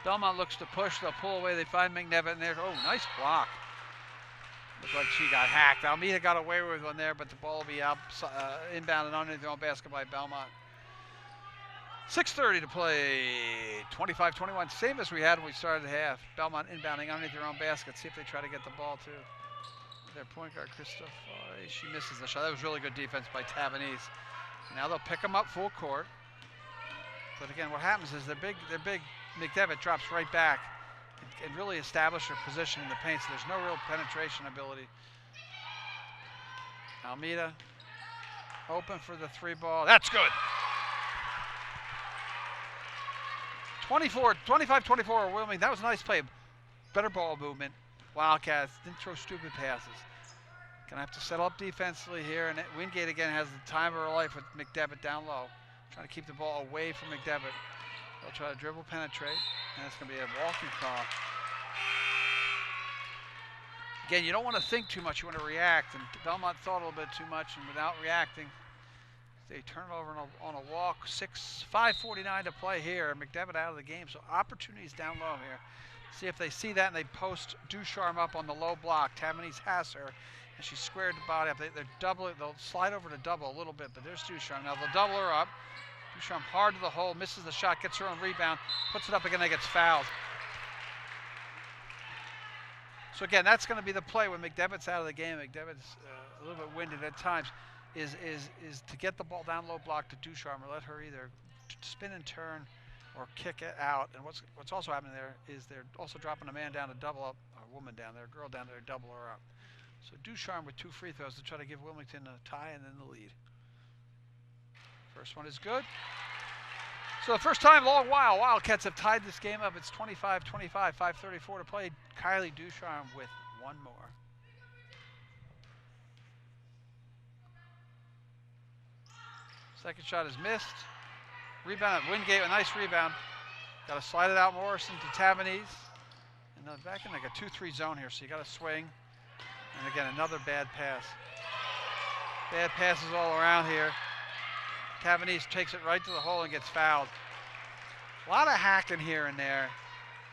Speaker 2: Belmont looks to push. They'll pull away. They find McNevitt in there. Oh, nice block. Looked like she got hacked. Almeida got away with one there, but the ball will be out, inbound and underneath their own basket by Belmont. 6:30 to play. 25-21, same as we had when we started the half. Belmont inbounding underneath their own basket. See if they try to get the ball too. Their point guard, Christopher, she misses the shot. That was really good defense by Tavanese. Now they'll pick them up full court. But again, what happens is their big McDevitt drops right back and really establish her position in the paint, so there's no real penetration ability. Almeida open for the 3 ball. That's good. 25-24 Wilmington. That was a nice play. Better ball movement. Wildcats didn't throw stupid passes. Gonna have to settle up defensively here, and Wingate again has the time of her life with McDevitt down low, trying to keep the ball away from McDevitt. They'll try to dribble, penetrate, and it's gonna be a walking call. Again, you don't want to think too much, you want to react, and Belmont thought a little bit too much, and without reacting, they turn it over on a walk. 5:49 to play here. McDevitt out of the game, so opportunities down low here. See if they see that, and they post Ducharme up on the low block. Tavanese has her, and she squared the body up. They'll slide over to double a little bit, but there's Ducharme. Now they'll double her up. Ducharme hard to the hole, misses the shot, gets her own rebound, puts it up again, and gets fouled. So again, that's going to be the play when McDevitt's out of the game. McDevitt's a little bit winded at times. Is to get the ball down low block to Ducharme, or let her either spin and turn or kick it out. And what's also happening there is they're also dropping a man down to double up, a woman down there, a girl down there to double her up. So Ducharme with 2 free throws to try to give Wilmington a tie and then the lead. First one is good. So the first time in a long while, Wildcats have tied this game up. It's 25-25, 5:34 to play. Kylie Ducharme with 1 more. Second shot is missed. Rebound at Wingate, a nice rebound. Got to slide it out Morrison to Tavanese. And back in like a 2-3 zone here, so you got to swing. And again, another bad pass. Bad passes all around here. Tavanese takes it right to the hole and gets fouled. A lot of hacking here and there.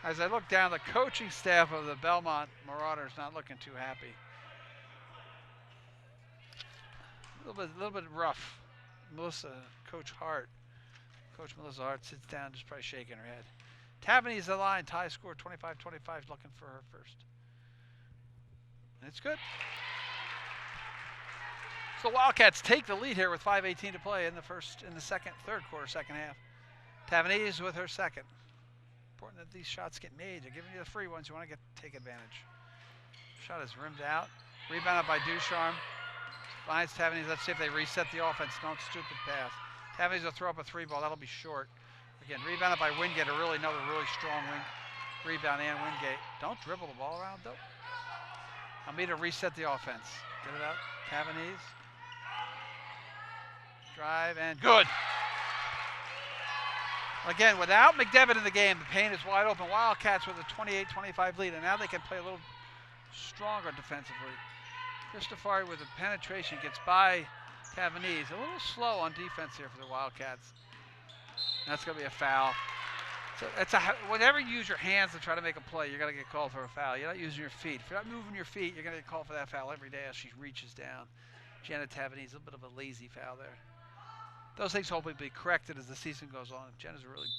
Speaker 2: As I look down, the coaching staff of the Belmont Marauders not looking too happy. A little bit rough. Coach Melissa Hart sits down, just probably shaking her head. Tavanese the line, tie score 25-25, looking for her first. And it's good. So the Wildcats take the lead here with 5:18 to play in the third quarter, second half. Tavanese with her second. Important that these shots get made. They're giving you the free ones. You want to take advantage. Shot is rimmed out. Rebounded by Ducharme. Finds Tavanese. Let's see if they reset the offense. Don't stupid pass. Tavanese will throw up a 3 ball. That'll be short. Again, rebounded by Wingate. Another really strong rebound and Wingate. Don't dribble the ball around though. Almeida reset the offense. Get it out. Tavanese. Drive and good. Again, without McDevitt in the game, the paint is wide open. Wildcats with a 28-25 lead, and now they can play a little stronger defensively. Cristofari with the penetration gets by Tavanese. A little slow on defense here for the Wildcats. That's going to be a foul. So whenever you use your hands to try to make a play, you're going to get called for a foul. You're not using your feet. If you're not moving your feet, you're going to get called for that foul every day as she reaches down. Jenna Tavanese, a little bit of a lazy foul there. Those things hopefully be corrected as the season goes on. Jenna's a really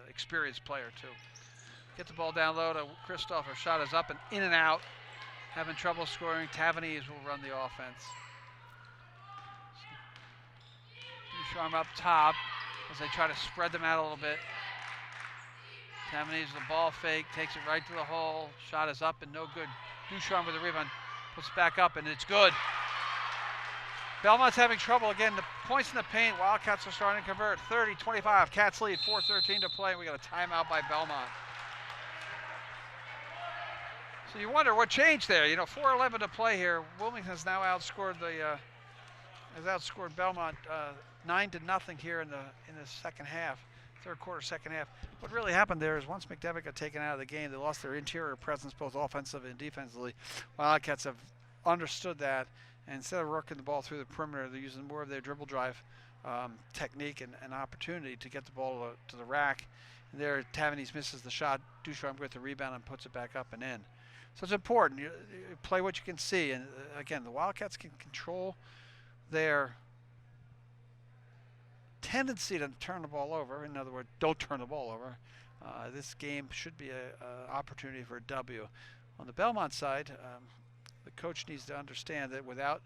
Speaker 2: experienced player, too. Get the ball down low to Christoph. Her shot is up and in and out. Having trouble scoring. Tavanese will run the offense. Ducharme up top as they try to spread them out a little bit. Tavanese with the ball fake, takes it right to the hole. Shot is up and no good. Ducharme with the rebound, puts it back up and it's good. Belmont's having trouble again. The points in the paint. Wildcats are starting to convert. 30-25. Cats lead. 4:13 to play. We got a timeout by Belmont. So you wonder what changed there. 4:11 to play here. Wilmington has now outscored Belmont 9-0 here in the second half, third quarter, second half. What really happened there is once McDevitt got taken out of the game, they lost their interior presence both offensively and defensively. Wildcats have understood that, and instead of working the ball through the perimeter, they're using more of their dribble drive technique and opportunity to get the ball to the rack. And there, Tavanese misses the shot. Ducharme gets the rebound and puts it back up and in. So it's important. You play what you can see. And again, the Wildcats can control their tendency to turn the ball over. In other words, don't turn the ball over. This game should be an opportunity for a W. On the Belmont side, the coach needs to understand that without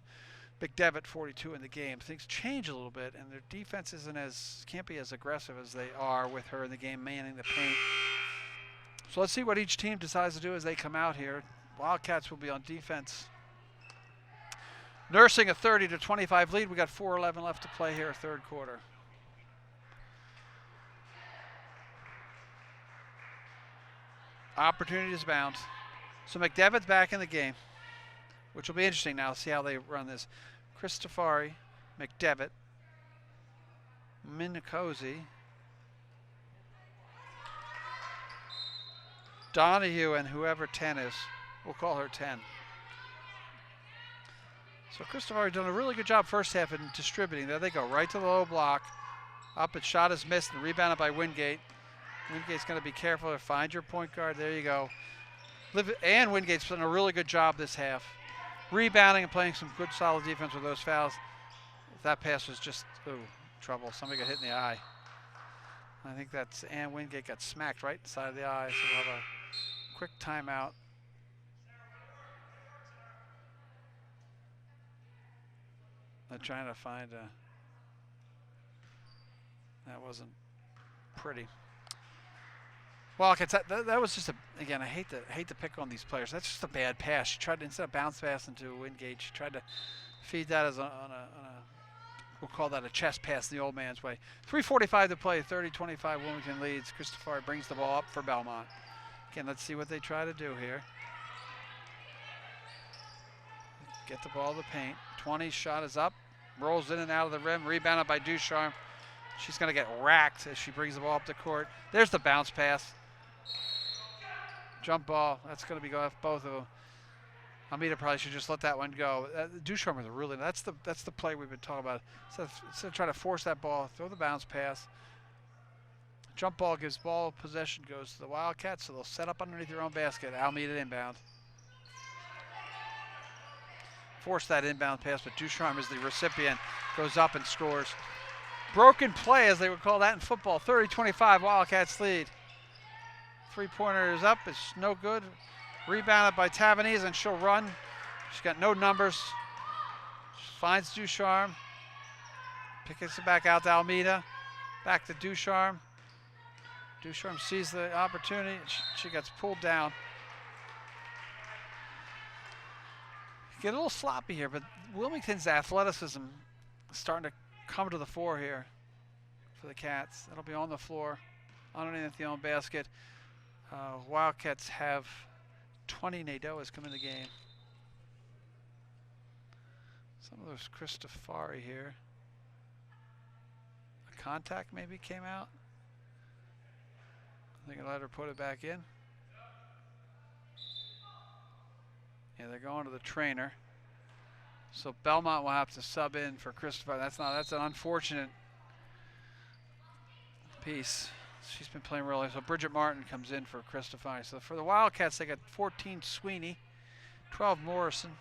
Speaker 2: McDevitt 42 in the game, things change a little bit, and their defense can't be as aggressive as they are with her in the game manning the paint. So let's see what each team decides to do as they come out here. Wildcats will be on defense, nursing a 30-25 lead. We got 4:11 left to play here, third quarter. Opportunities abound. So McDevitt's back in the game, which will be interesting now to see how they run this. Cristofari, McDevitt, Minicozy, Donahue, and whoever 10 is. We'll call her 10. So Cristofari done a really good job first half in distributing. There they go, right to the low block. Up, its shot is missed and rebounded by Wingate. Wingate's going to be careful to find your point guard. There you go. And Wingate's done a really good job this half, rebounding and playing some good solid defense with those fouls. That pass was just, trouble. Somebody got hit in the eye. I think that's, and Wingate got smacked right inside of the eye. So we'll have a quick timeout. They're trying to find that wasn't pretty. Wildcats, that was just again, I hate to pick on these players. That's just a bad pass. She tried to, instead of bounce pass into Wingate, she tried to feed that as we'll call that a chest pass the old man's way. 3:45 to play, 30-25 Wilmington leads. Cristofari brings the ball up for Belmont. Again, let's see what they try to do here. Get the ball to the paint. 20 shot is up, rolls in and out of the rim, rebounded by Ducharme. She's going to get racked as she brings the ball up the court. There's the bounce pass. Jump ball. That's going to be going off both of them. Almeida probably should just let that one go. Ducharme was really, that's the play we've been talking about. Instead of trying to force that ball, throw the bounce pass. Jump ball gives ball possession, goes to the Wildcats, so they'll set up underneath their own basket. Almeida inbound. Force that inbound pass, but Ducharme is the recipient, goes up and scores. Broken play, as they would call that in football. 30-25, Wildcats lead. Three-pointer is up, it's no good. Rebounded by Tavanese, and she'll run. She's got no numbers. She finds Ducharme. Picks it back out to Almeida. Back to Ducharme. Ducharme sees the opportunity. She gets pulled down. Get a little sloppy here, but Wilmington's athleticism is starting to come to the fore here for the Cats. It'll be on the floor, underneath the own basket. Wildcats have 20 Nadeau's come in the game. Some of those Cristofari here. A contact maybe came out. I think I let her put it back in. Yeah, they're going to the trainer. So Belmont will have to sub in for Cristofari. That's an unfortunate piece. She's been playing really. So Bridget Martin comes in for Christopher. So for the Wildcats, they got 14 Sweeney, 12 Morrison,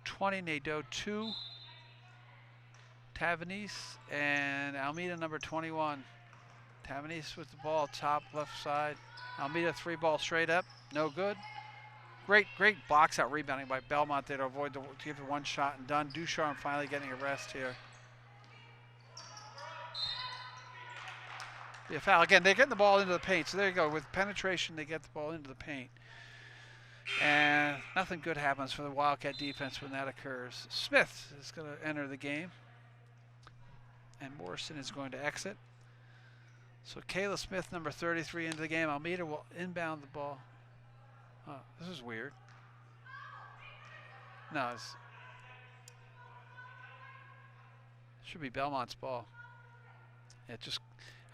Speaker 2: 20 Nadeau, 2 Tavanese, and Almeida number 21. Tavanese with the ball, top left side. Almeida 3-ball straight up, no good. Great box out rebounding by Belmont there to avoid to give it one shot and done. Ducharme finally getting a rest here. Be a foul. Again, they're getting the ball into the paint. So there you go. With penetration, they get the ball into the paint. And nothing good happens for the Wildcat defense when that occurs. Smith is going to enter the game. And Morrison is going to exit. So Kayla Smith, number 33, into the game. Almeida will inbound the ball. Oh, this is weird. No, it should be Belmont's ball. Yeah, just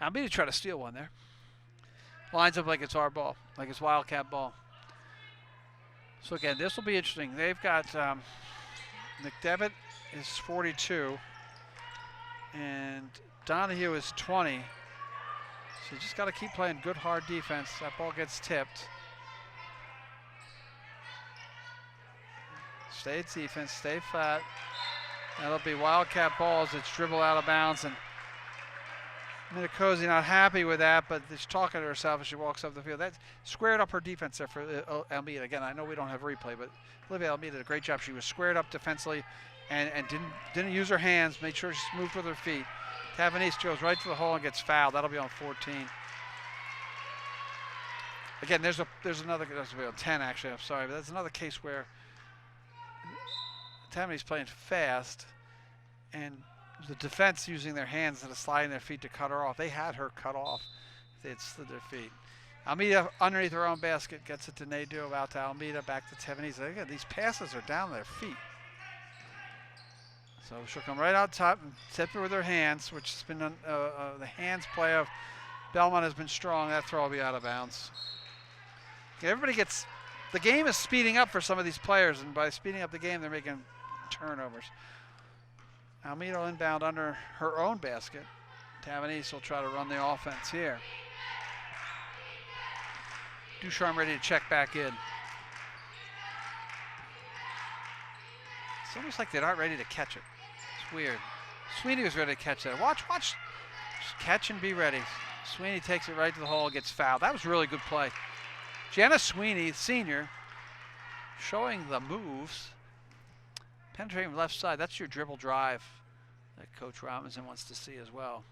Speaker 2: Almeida tried to steal one there. Lines up like it's our ball, like it's Wildcat ball. So again, this will be interesting. They've got McDevitt is 42, and Donahue is 20. So you just got to keep playing good, hard defense. That ball gets tipped. Stay defense, stay flat. That'll be Wildcat balls. It's dribble out of bounds, and Minicozy not happy with that, but she's talking to herself as she walks up the field. That squared up her defense there for Almeida. Again, I know we don't have replay, but Olivia Almeida did a great job. She was squared up defensively and didn't use her hands, made sure she moved with her feet. Tavanese goes right to the hole and gets fouled. That'll be on 14. Again, there's another, that's 10 actually, I'm sorry, but that's another case where Tavanese playing fast and the defense using their hands instead of sliding their feet to cut her off. They had her cut off if they had slid their feet. Almeida underneath her own basket gets it to Nadeau, out to Almeida, back to Tavanese. Again, these passes are down their feet. So she'll come right out top and tip it with her hands, which has been the hands play of Belmont has been strong. That throw will be out of bounds. Everybody gets, the game is speeding up for some of these players, and by speeding up the game, they're making turnovers. Almeida will inbound under her own basket. Tavanese will try to run the offense here. Ducharme ready to check back in. It's almost like they're not ready to catch it. It's weird. Sweeney was ready to catch that. Watch. Just catch and be ready. Sweeney takes it right to the hole, gets fouled. That was really good play. Jana Sweeney, senior, showing the moves. Penetrating left side, that's your dribble drive that Coach Robinson wants to see as well.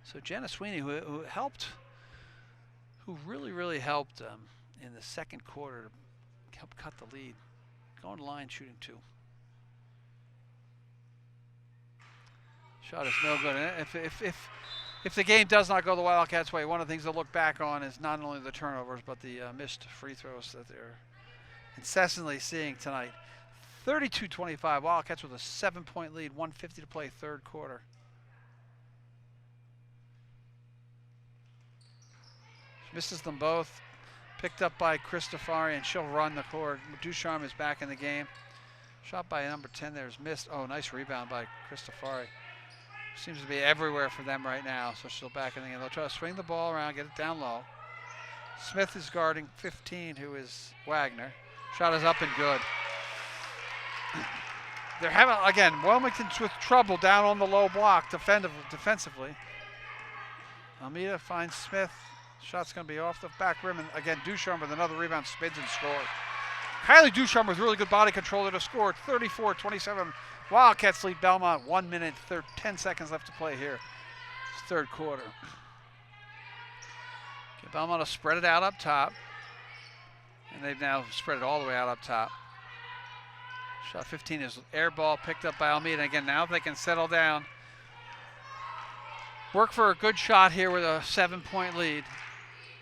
Speaker 2: So Jenna Sweeney, who really helped in the second quarter to help cut the lead. Going to line, shooting 2. Shot is no good. And if the game does not go the Wildcats' way, one of the things to look back on is not only the turnovers, but the missed free throws that they're incessantly seeing tonight. 32-25, Wildcats with a 7-point lead, 1:50 to play, third quarter. Misses them both, picked up by Christofari, and she'll run the court. Ducharme is back in the game. Shot by number 10 there is missed. Oh, nice rebound by Christofari. Seems to be everywhere for them right now, so she'll back in the game. They'll try to swing the ball around, get it down low. Smith is guarding 15, who is Wagner. Shot is up and good. They're having, again, Wilmington's with trouble down on the low block defensively. Almeida finds Smith. Shot's going to be off the back rim. And again, Ducharme with another rebound, spins and scores. Kylie Ducharme with really good body control to score. 34-27. Wildcats lead Belmont. 1 minute, 10 seconds left to play here. It's third quarter. Okay, Belmont will spread it out up top. And they've now spread it all the way out up top. Shot 15 is air ball picked up by Almeida. Again, now if they can settle down, work for a good shot here with a 7-point lead.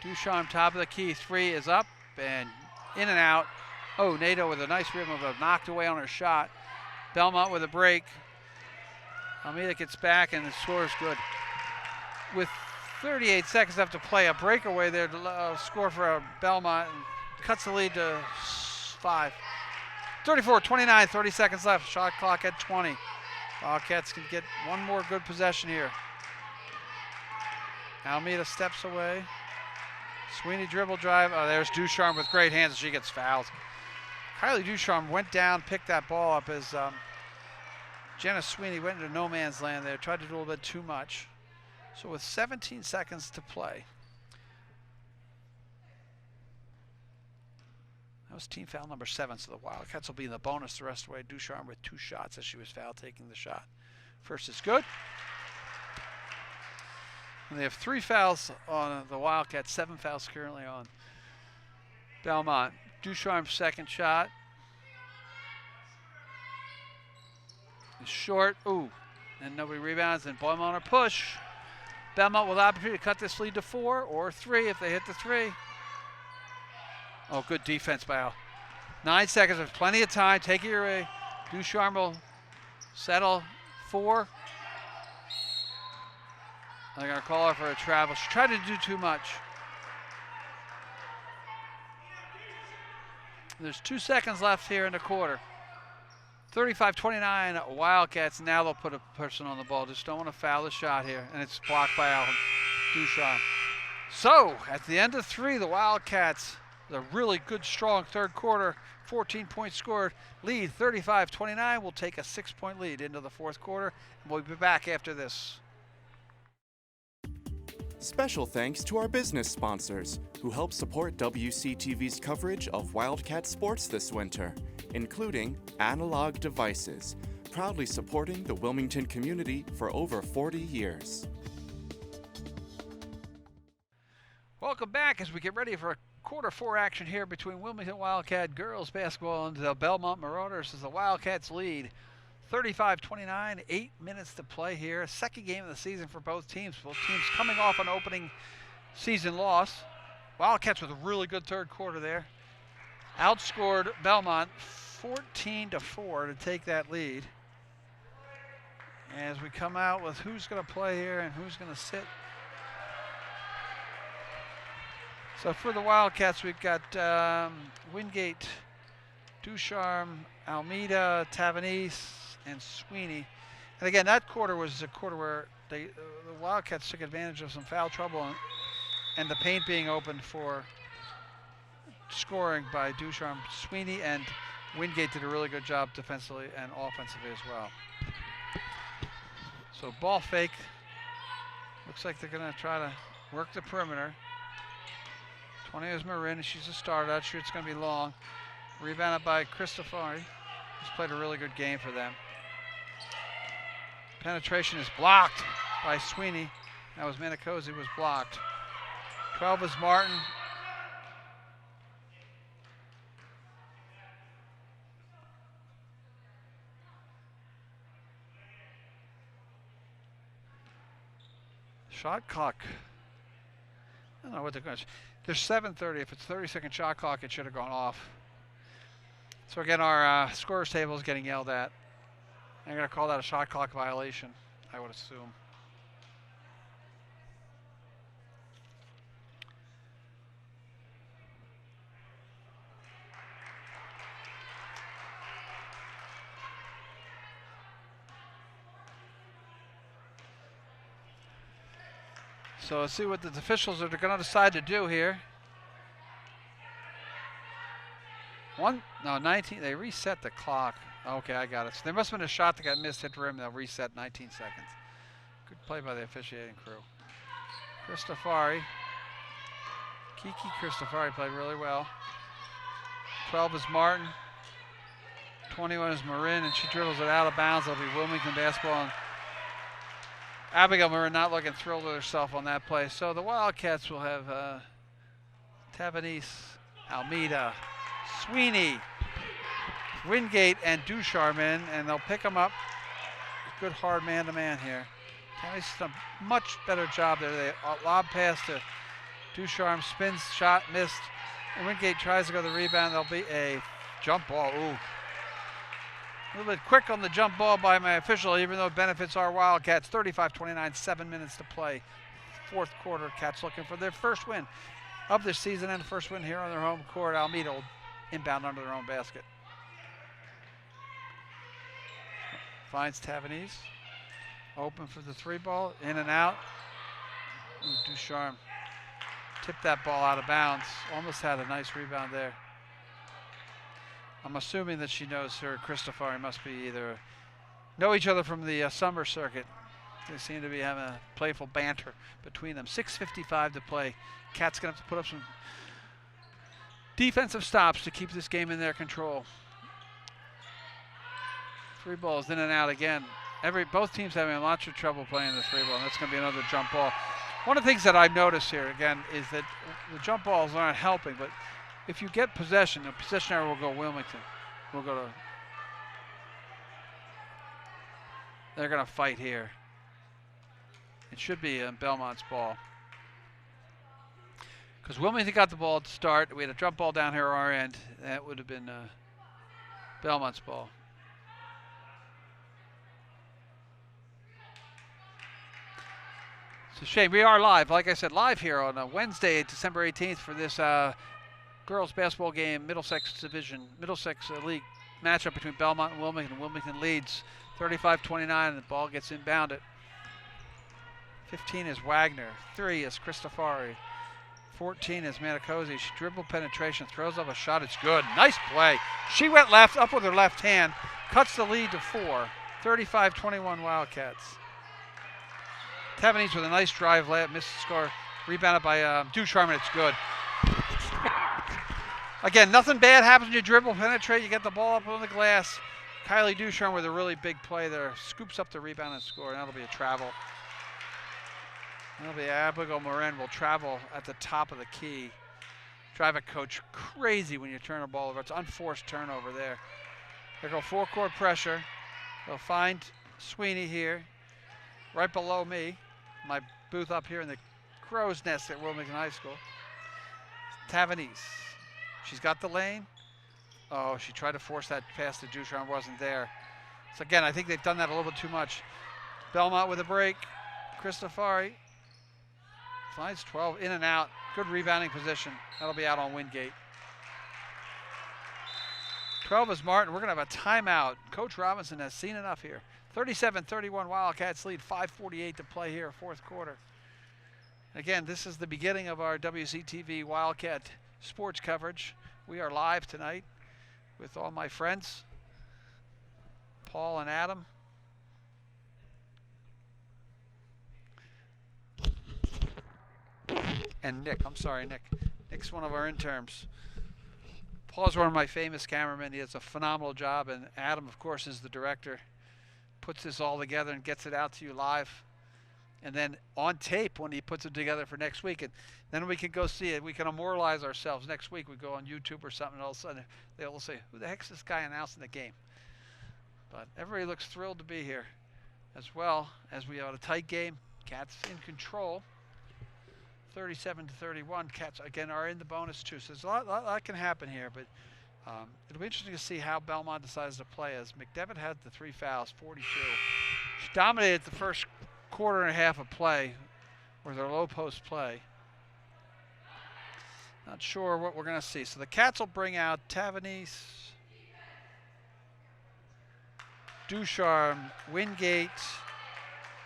Speaker 2: Ducharme top of the key. 3 is up and in and out. Oh, Nadeau with a nice rhythm, but knocked away on her shot. Belmont with a break. Almeida gets back and the score is good. With 38 seconds left to play, a breakaway there to score for Belmont and cuts the lead to 5. 34-29, 30 seconds left. Shot clock at 20. Wildcats can get one more good possession here. Almeida steps away. Sweeney dribble drive. Oh, there's Ducharme with great hands, and she gets fouled. Kylie Ducharme went down, picked that ball up as Jenna Sweeney went into no man's land there, tried to do a little bit too much. So with 17 seconds to play, that was team foul number 7, so the Wildcats will be in the bonus the rest of the way. Ducharme with 2 shots as she was fouled taking the shot. First is good. And they have 3 fouls on the Wildcats, 7 fouls currently on Belmont. Ducharme's second shot is short. Ooh, and nobody rebounds, and Belmont will push. Belmont with the opportunity to cut this lead to 4 or 3 if they hit the 3. Oh, good defense by Al. 9 seconds, there's plenty of time. Take it away. Ducharme will settle 4. They're going to call her for a travel. She tried to do too much. There's 2 seconds left here in the quarter. 35-29 Wildcats. Now they'll put a person on the ball. Just don't want to foul the shot here. And it's blocked by Al Ducharme. So at the end of 3, the Wildcats, the really good, strong third quarter, 14 points scored, lead 35-29. We'll take a 6-point lead into the fourth quarter. And we'll be back after this.
Speaker 3: Special thanks to our business sponsors who help support WCTV's coverage of Wildcat sports this winter, including Analog Devices, proudly supporting the Wilmington community for over 40 years.
Speaker 2: Welcome back as we get ready for a quarter 4 action here between Wilmington Wildcat girls basketball and the Belmont Marauders as the Wildcats lead 35-29, 8 minutes to play here. Second game of the season for both teams. Both teams coming off an opening season loss. Wildcats with a really good third quarter there. Outscored Belmont 14-4 to take that lead. As we come out with who's going to play here and who's going to sit. So for the Wildcats, we've got Wingate, Ducharme, Almeida, Tavanese, and Sweeney. And again, that quarter was a quarter where the Wildcats took advantage of some foul trouble and the paint being opened for scoring by Ducharme. Sweeney and Wingate did a really good job defensively and offensively as well. So ball fake. Looks like they're going to try to work the perimeter. 20 is Marin. She's a starter. That shoot's going to be long. Rebounded by Cristofari. He's played a really good game for them. Penetration is blocked by Sweeney. That was Manicosi was blocked. 12 is Martin. Shot clock. I don't know what they're going to. There's 7:30. If it's 30-second shot clock, it should have gone off. So again, our scorers table is getting yelled at. I'm going to call that a shot clock violation, I would assume. So let's see what the officials are going to decide to do here. 19, they reset the clock. Okay, I got it. So there must have been a shot that got missed, hit the rim, they'll reset 19 seconds. Good play by the officiating crew. Cristofari. Kiki Cristofari played really well. 12 is Martin. 21 is Marin, and she dribbles it out of bounds. It'll be Wilmington basketball. And Abigail Marin not looking thrilled with herself on that play. So the Wildcats will have Tavanese, Almeida, Sweeney, Wingate, and Ducharme in, and they'll pick them up. Good hard man-to-man here. Tavanese done a much better job there. They lob pass to Ducharme, spins, shot, missed. And Wingate tries to go to the rebound. There'll be a jump ball. Ooh. A little bit quick on the jump ball by my official, even though it benefits our Wildcats. 35-29, 7 minutes to play. Fourth quarter, Cats looking for their first win of this season and the first win here on their home court. Almeida will inbound under their own basket. Finds Tavanese. Open for the 3 ball, in and out. Ooh, Ducharme tipped that ball out of bounds. Almost had a nice rebound there. I'm assuming that she knows her Cristofari must be either know each other from the summer circuit. They seem to be having a playful banter between them. 6:55 to play. Cats gonna have to put up some defensive stops to keep this game in their control. 3 balls in and out again. Both teams having lots of trouble playing the 3 ball, and that's gonna be another jump ball. One of the things that I've noticed here again is that the jump balls aren't helping, but if you get possession, the possession area will go Wilmington. We'll go to. They're going to fight here. It should be Belmont's ball. Because Wilmington got the ball to start. We had a jump ball down here our end. That would have been Belmont's ball. It's a shame. We are live, like I said, live here on Wednesday, December 18th for this girls basketball game, Middlesex League matchup between Belmont and Wilmington. Wilmington leads 35-29, and the ball gets inbounded. 15 is Wagner. 3 is Cristofari. 14 is Manicosi. She dribble penetration, throws up a shot. It's good. Nice play. She went left, up with her left hand, cuts the lead to 4. 35-21 Wildcats. Tavernese with a nice drive, layup, misses the score. Rebounded by Ducharme, and it's good. Again, nothing bad happens when you dribble, penetrate, you get the ball up on the glass. Kylie Ducharme with a really big play there. Scoops up the rebound and score, and that'll be a travel. That'll be Abigail Morin will travel at the top of the key. Drive a coach crazy when you turn the ball over. It's unforced turnover there. They go 4-court pressure. They'll find Sweeney here, right below me. My booth up here in the crow's nest at Wilmington High School. Tavernese. She's got the lane. Oh, she tried to force that pass to Ducharme, wasn't there. So again, I think they've done that a little bit too much. Belmont with a break. Cristofari finds 12 in and out. Good rebounding position. That'll be out on Wingate. 12 is Martin. We're going to have a timeout. Coach Robinson has seen enough here. 37-31 Wildcats lead. 5:48 to play here, 4th quarter. Again, this is the beginning of our WCTV Wildcat sports coverage. We are live tonight with all my friends, Paul and Adam. And Nick, I'm sorry, Nick. Nick's one of our interns. Paul's one of my famous cameramen. He does a phenomenal job, and Adam, of course, is the director. Puts this all together and gets it out to you live. And then on tape when he puts it together for next week. And then we can go see it. We can immortalize ourselves. Next week we go on YouTube or something, and all of a sudden they'll say, who the heck's this guy announcing the game? But everybody looks thrilled to be here, as well as we have a tight game. Cats in control. 37-31. Cats, again, are in the bonus, too. So there's a lot can happen here. But it'll be interesting to see how Belmont decides to play, as McDevitt had the 3 fouls, 42. She dominated the first quarter and a half of play with their low post play. Not sure what we're going to see. So the Cats will bring out Tavernese, Ducharme, Wingate,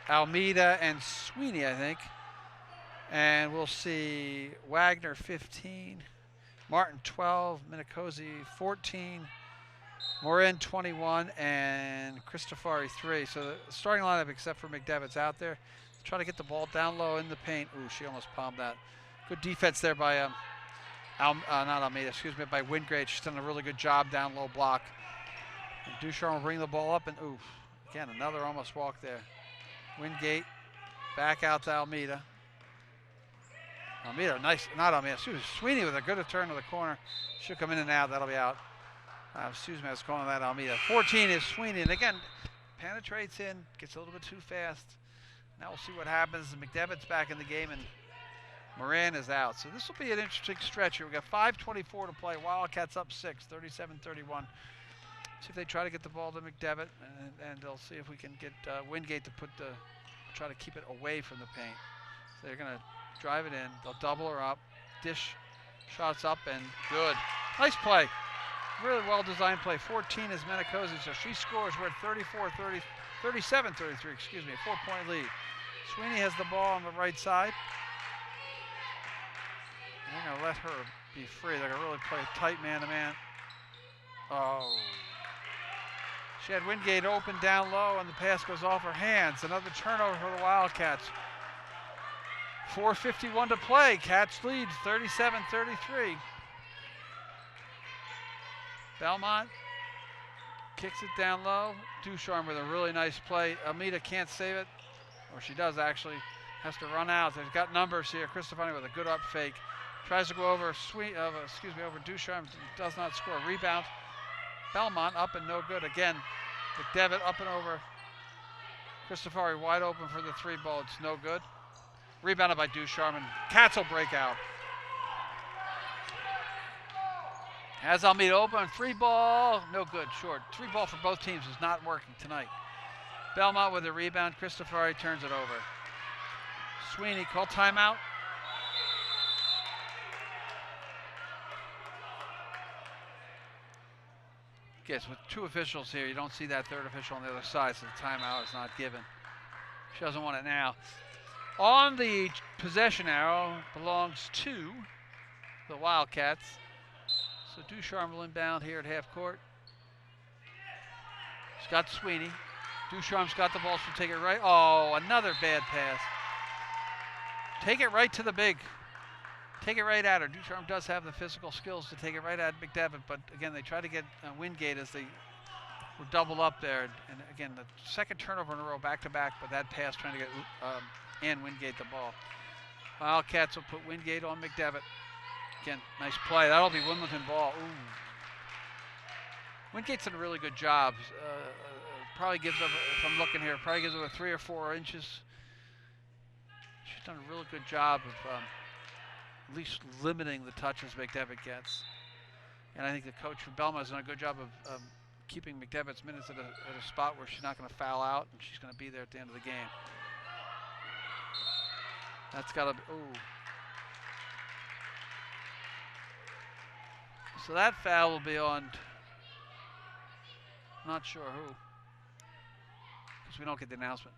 Speaker 2: Almeida, and Sweeney, I think. And we'll see Wagner 15, Martin 12, Minicosi 14, Morin 21, and Cristofari 3. So the starting lineup, except for McDevitt's out there. Try to get the ball down low in the paint. Ooh, she almost palmed that. Good defense there by not Almeida, excuse me, by Wingate. She's done a really good job down low block. And Ducharme will bring the ball up, and ooh, again, another almost walk there. Wingate back out to Almeida. Almeida, nice, not Almeida, Sweeney with a good turn to the corner. She'll come in and out, that'll be out. Excuse me, I was calling that Almeida. 14 is Sweeney, and again, penetrates in, gets a little bit too fast. Now we'll see what happens. McDevitt's back in the game, and Moran is out. So this will be an interesting stretch here. We've got 5:24 to play. Wildcats up 6, 37-31. See if they try to get the ball to McDevitt, and they'll see if we can get Wingate to try to keep it away from the paint. So they're going to drive it in. They'll double her up. Dish shots up, and good. Nice play. Really well-designed play. 14 is Menicosi, so she scores. We're at 37-33, excuse me, a 4-point lead. Sweeney has the ball on the right side. They're going to let her be free. They're going to really play a tight man-to-man. Oh. She had Wingate open down low, and the pass goes off her hands. Another turnover for the Wildcats. 4:51 to play. Cats lead 37-33. Belmont kicks it down low. Ducharme with a really nice play. Almeida can't save it, or she does actually. Has to run out. They've got numbers here. Cristofani with a good up fake. Tries to go over over Ducharme. Does not score. Rebound. Belmont up and no good again. McDevitt up and over. Cristofari wide open for the three ball. It's no good. Rebounded by Ducharme, and Cats will break out. Has Almeida open, three ball, no good, short. Three ball for both teams is not working tonight. Belmont with a rebound, Cristofari turns it over. Sweeney call timeout. Yes, with two officials here, you don't see that third official on the other side, so the timeout is not given. She doesn't want it now. On the possession arrow belongs to the Wildcats. So Ducharme will inbound here at half court. She's got Sweeney. Ducharme's got the ball, she'll take it right. Oh, another bad pass. Take it right to the big. Take it right at her. Ducharme does have the physical skills to take it right at McDevitt, but again, they try to get Wingate as they were doubled up there. And again, the second turnover in a row back-to-back, but that pass trying to get and Wingate the ball. Wildcats will put Wingate on McDevitt. Again, nice play. That'll be Wilmington ball. Ooh. Wingate's done a really good job. Probably gives up, if I'm looking here, probably gives up 3 or 4 inches. She's done a really good job of at least limiting the touches McDevitt gets. And I think the coach from Belmont has done a good job of keeping McDevitt's minutes at a spot where she's not going to foul out, and she's going to be there at the end of the game. That's got to be, ooh. So that foul will be on, not sure who, because we don't get the announcement.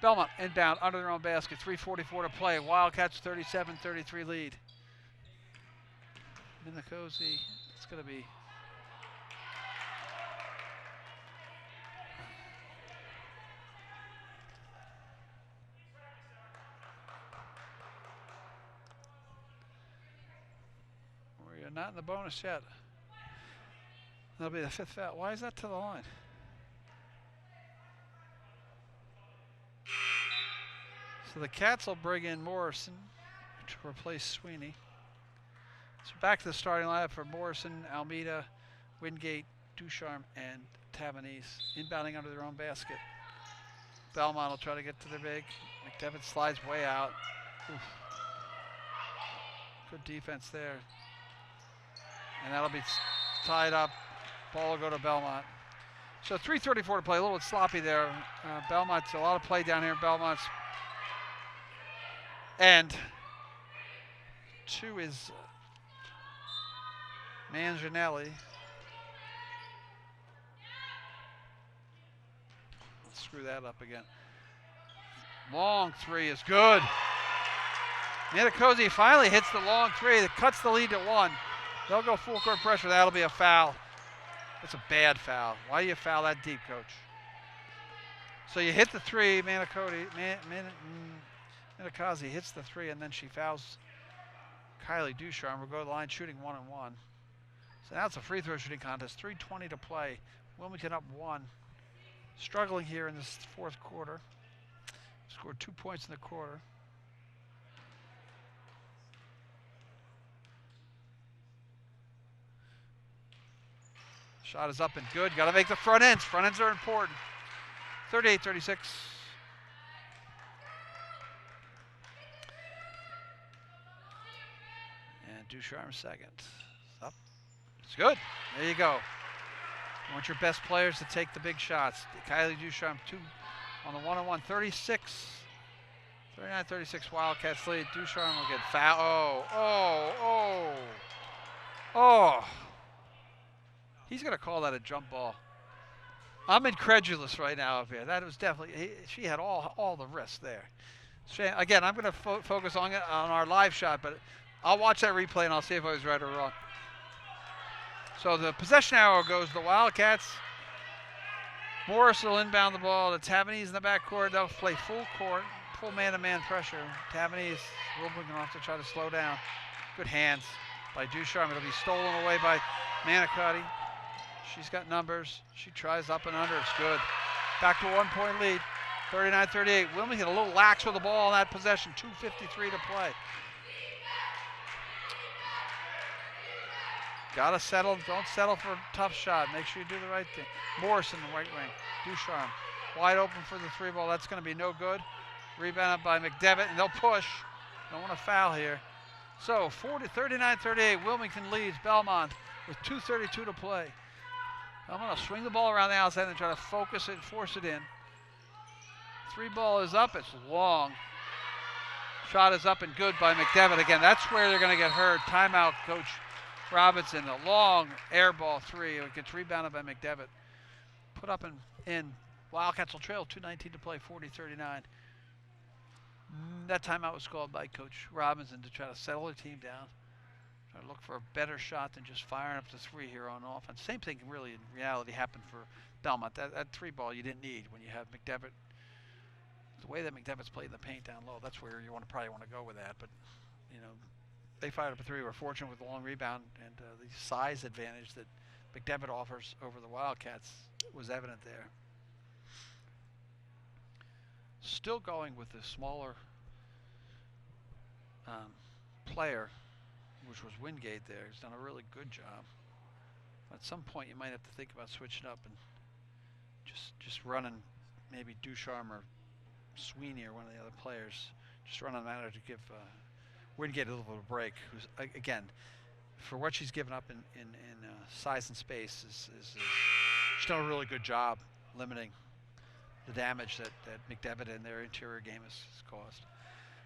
Speaker 2: Belmont inbound under their own basket, 3:44 to play. Wildcats 37-33 lead. Minicozy, it's going to be not in the bonus yet. That'll be the 5th foul. Why is that to the line? So the Cats will bring in Morrison to replace Sweeney. So back to the starting lineup for Morrison, Almeida, Wingate, Ducharme, and Tavanese. Inbounding under their own basket. Belmont will try to get to their big. McDevitt slides way out. Oof. Good defense there. And that'll be tied up. Ball will go to Belmont. So 3:34 to play. A little bit sloppy there. Belmont's a lot of play down here. Belmont's and 2 is Manginelli. Let's screw that up again. Long 3 is good. Minicozy finally hits the long 3 that cuts the lead to 1. They'll go full court pressure. That'll be a foul. That's a bad foul. Why do you foul that deep, coach? So you hit the 3. Minicozy hits the 3, and then she fouls Kylie Ducharme. We'll go to the line shooting 1-1. So now it's a free throw shooting contest. 3:20 to play. Wilmington up 1. Struggling here in this 4th quarter. Scored 2 points in the quarter. Shot is up and good. Got to make the front ends. Front ends are important. 38-36. And Ducharme second. Up. It's good. There you go. You want your best players to take the big shots. Kylie Ducharme 2 on the 1-on-1. 39-36 Wildcats lead. Ducharme will get foul. Oh. He's going to call that a jump ball. I'm incredulous right now up here. That was definitely, she had all the risks there. Again, I'm going to focus on our live shot, but I'll watch that replay and I'll see if I was right or wrong. So the possession arrow goes to the Wildcats. Morris will inbound the ball to Tavernese in the backcourt. They'll play full court, full man-to-man pressure. Tavernese, Wilmington will have to try to slow down. Good hands by Ducharme. It'll be stolen away by Manicotti. She's got numbers. She tries up and under. It's good. Back to a 1-point lead. 39-38. Wilmington a little lax with the ball on that possession. 2:53 to play. Gotta settle. Don't settle for a tough shot. Make sure you do the right thing. Morris in the right wing. Ducharme wide open for the 3-ball. That's going to be no good. Rebounded by McDevitt, and they'll push. Don't want to foul here. So 39-38. Wilmington leads Belmont with 2:32 to play. I'm going to swing the ball around the outside and try to focus it, force it in. 3-ball is up. It's long. Shot is up and good by McDevitt. Again, that's where they're going to get hurt. Timeout, Coach Robinson. A long air ball 3. It gets rebounded by McDevitt. Put up and in. Wildcats will trail. 2:19 to play. 40-39. That timeout was called by Coach Robinson to try to settle their team down. Try to look for a better shot than just firing up to 3 here on offense. Same thing really in reality happened for Belmont. That 3-ball you didn't need when you have McDevitt. The way that McDevitt's played in the paint down low, that's where you probably want to go with that. But, you know, they fired up a 3. We're fortunate with the long rebound and the size advantage that McDevitt offers over the Wildcats was evident there. Still going with the smaller player, which was Wingate there. He's done a really good job. At some point, you might have to think about switching up and just running maybe Ducharme or Sweeney or one of the other players. Just run on the matter to give Wingate a little bit of a break. Who's again, for what she's given up in size and space, she's done a really good job limiting the damage that McDevitt and their interior game has caused.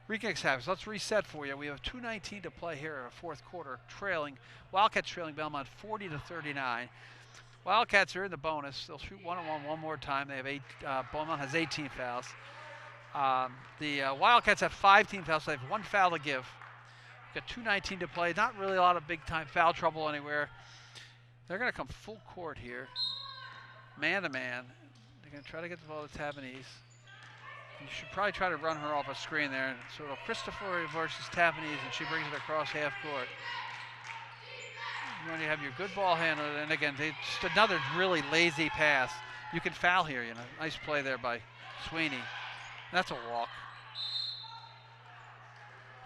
Speaker 2: Rekicks have. So let's reset for you. We have 2:19 to play here in our fourth quarter. Wildcats trailing Belmont 40-39. Wildcats are in the bonus. They'll shoot 1-on-1 one more time. They have Belmont has 18 fouls. The Wildcats have 5 team fouls. So they have 1 foul to give. Got 2:19 to play. Not really a lot of big time foul trouble anywhere. They're going to come full court here, man to man. They're going to try to get the ball to Tavernese. You should probably try to run her off a screen there. So it'll Christopher versus Tavernese, and she brings it across half court. When you have your good ball handler, and again, just another really lazy pass. You can foul here, you know. Nice play there by Sweeney. That's a walk.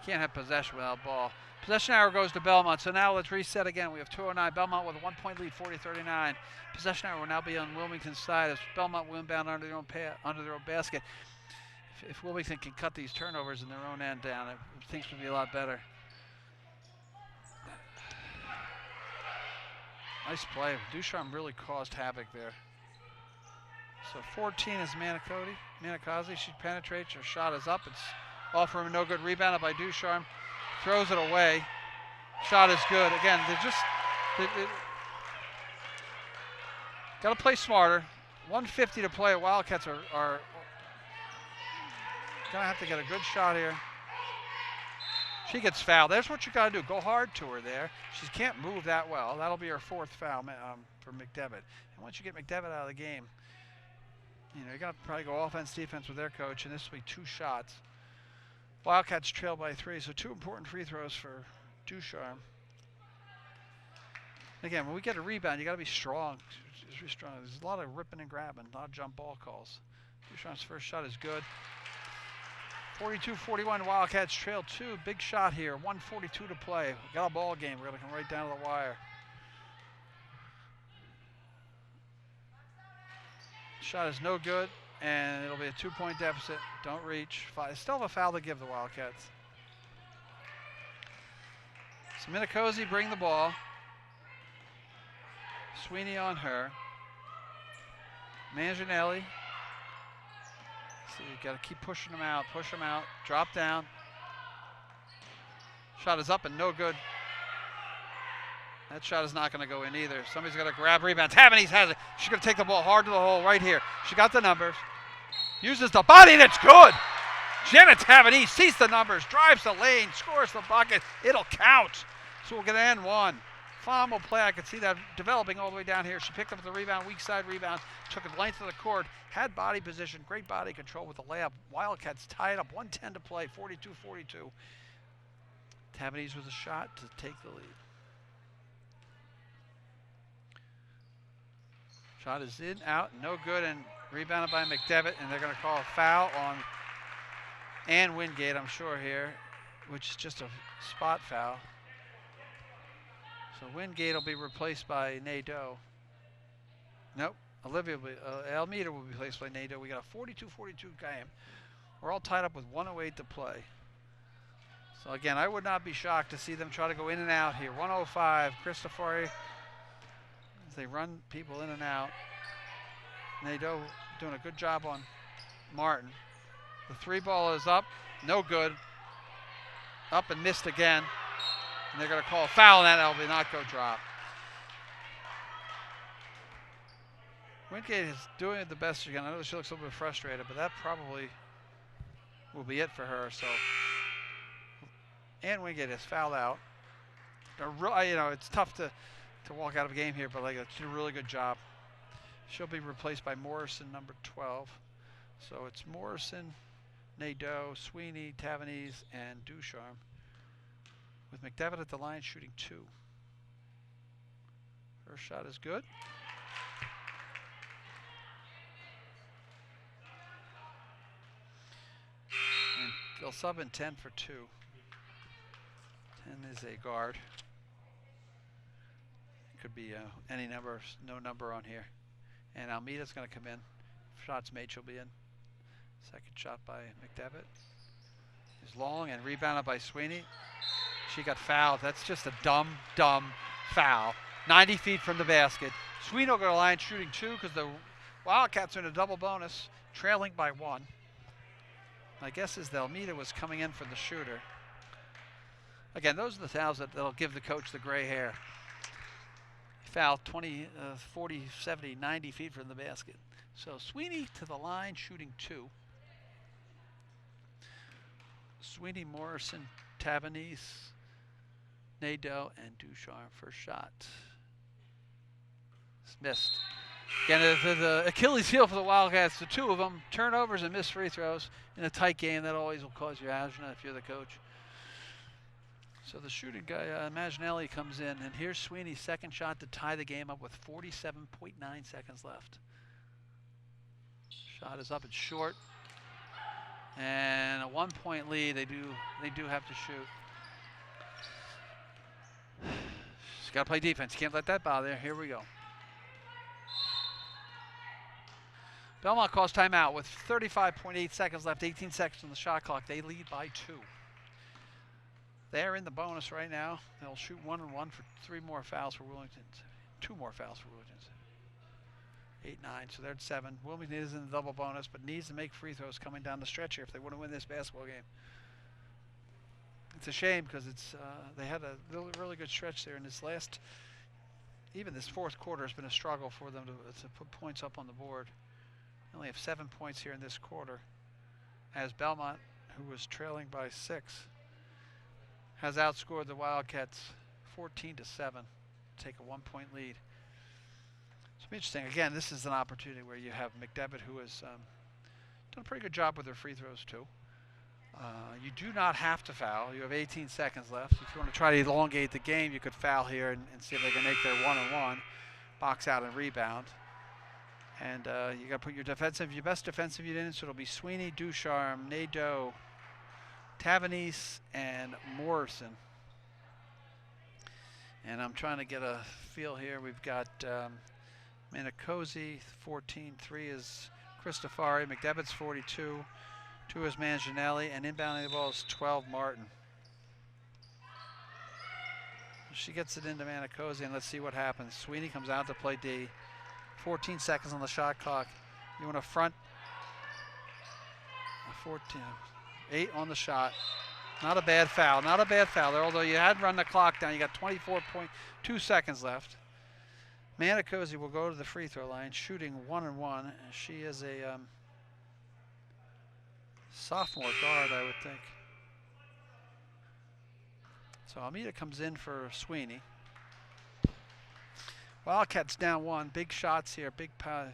Speaker 2: Can't have possession without ball. Possession arrow goes to Belmont. So now let's reset again. We have 2:09. Belmont with a 1-point lead, 40-39. Possession arrow will now be on Wilmington's side as Belmont will inbound under their own basket. If Wilmington can cut these turnovers in their own end down, things would be a lot better. Nice play. Ducharme really caused havoc there. So 14 is Manicotti. She penetrates. Her shot is up. It's off for him. No good. Rebounded by Ducharme. Throws it away. Shot is good. Again, got to play smarter. 1:50 to play. Wildcats are going to have to get a good shot here. She gets fouled. That's what you got to do. Go hard to her there. She can't move that well. That'll be her 4th foul for McDevitt. And once you get McDevitt out of the game, you know, you're going to probably go offense, defense with their coach, and this will be 2 shots. Wildcats trail by 3, so 2 important free throws for Ducharme. Again, when we get a rebound, you got to be strong. Just strong. There's a lot of ripping and grabbing, a lot of jump ball calls. Ducharme's first shot is good. 42-41, Wildcats trail 2. Big shot here, 1:42 to play. We got a ball game. We're going to come right down to the wire. Shot is no good, and it'll be a 2-point deficit. Don't reach. Still have a foul to give the Wildcats. So Minicozy bring the ball. Sweeney on her. Manginelli. So you got to keep pushing them out, drop down. Shot is up and no good. That shot is not going to go in either. Somebody's going to grab rebound. Tavanese has it. She's going to take the ball hard to the hole right here. She got the numbers. Uses the body. That's good. Jenna Tavanese sees the numbers, drives the lane, scores the bucket. It'll count. So we'll get an N1. Phenomenal play. I could see that developing all the way down here. She picked up the rebound, weak side rebound, took it length of the court, had body position, great body control with the layup. Wildcats tied up, 1:10 to play, 42-42. Tavanese with a shot to take the lead. Shot is in, out, no good, and rebounded by McDevitt, and they're going to call a foul on Ann Wingate, I'm sure here, which is just a spot foul. So Wingate will be replaced by Nadeau. Nope, Almeida will be replaced by Nadeau. We got a 42-42 game. We're all tied up with 1:08 to play. So again, I would not be shocked to see them try to go in and out here. 105, Cristofori, as they run people in and out. Nadeau doing a good job on Martin. The three ball is up, no good. Up and missed again. And they're going to call a foul, and that will not go drop. Wingate is doing it the best she can. I know she looks a little bit frustrated, but that probably will be it for her. So Ann Wingate is fouled out. You know, it's tough to walk out of a game here, but like she did a really good job. She'll be replaced by Morrison, number 12. So it's Morrison, Nadeau, Sweeney, Tavanese, and Ducharme. With McDevitt at the line shooting 2. Her shot is good. And they'll sub in 10 for 2. 10 is a guard. Could be any number, no number on here. And Almeida's going to come in. Shots made, she'll be in. Second shot by McDevitt. Is long and rebounded by Sweeney. She got fouled. That's just a dumb foul. 90 feet from the basket. Sweeney will go to the line shooting 2 because the Wildcats are in a double bonus, trailing by 1. My guess is that Almeida was coming in for the shooter. Again, those are the fouls that'll give the coach the gray hair. Foul 20, 40, 70, 90 feet from the basket. So Sweeney to the line shooting 2. Sweeney, Morrison, Tavanese, Nadeau, and Ducharme first shot. It's missed. Again, the Achilles heel for the Wildcats, the two of them, turnovers and missed free throws in a tight game. That always will cause you angina if you're the coach. So the shooting guy, Maginelli, comes in, and here's Sweeney's second shot to tie the game up with 47.9 seconds left. Shot is up and short. And a 1-point lead. They do have to shoot. She's got to play defense. Can't let that bother her. Here we go. Belmont calls timeout with 35.8 seconds left. 18 seconds on the shot clock. They lead by 2. They're in the bonus right now. They'll shoot 1 and 1 for 3 more fouls for Wilmington. 2 more fouls for Wilmington. 8, 9, so they're at 7. Wilmington is in the double bonus, but needs to make free throws coming down the stretch here if they want to win this basketball game. It's a shame because it's they had a really good stretch there, and even this fourth quarter has been a struggle for them to put points up on the board. They only have 7 points here in this quarter, as Belmont, who was trailing by 6, has outscored the Wildcats 14-7 to take a 1-point lead. It's interesting. Again, this is an opportunity where you have McDevitt, who has done a pretty good job with her free throws too. You do not have to foul. You have 18 seconds left. If you want to try to elongate the game, you could foul here and see if they can make their 1-on-1, box out and rebound. And you got to put your best defensive unit in. So it'll be Sweeney, Ducharme, Nadeau, Tavanese, and Morrison. And I'm trying to get a feel here. We've got Manicosi, 14. 3 is Cristofari. McDevitt's 42. 2 is Manginelli. And inbounding the ball is 12, Martin. She gets it into Manicosi, and let's see what happens. Sweeney comes out to play D. 14 seconds on the shot clock. You want to front 14. 8 on the shot. Not a bad foul. Not a bad foul there, although you had run the clock down. You got 24.2 seconds left. Manicosi will go to the free throw line, shooting 1-1. She is a sophomore guard, I would think. So Almeida comes in for Sweeney. Wildcats down 1. Big shots here. Big power.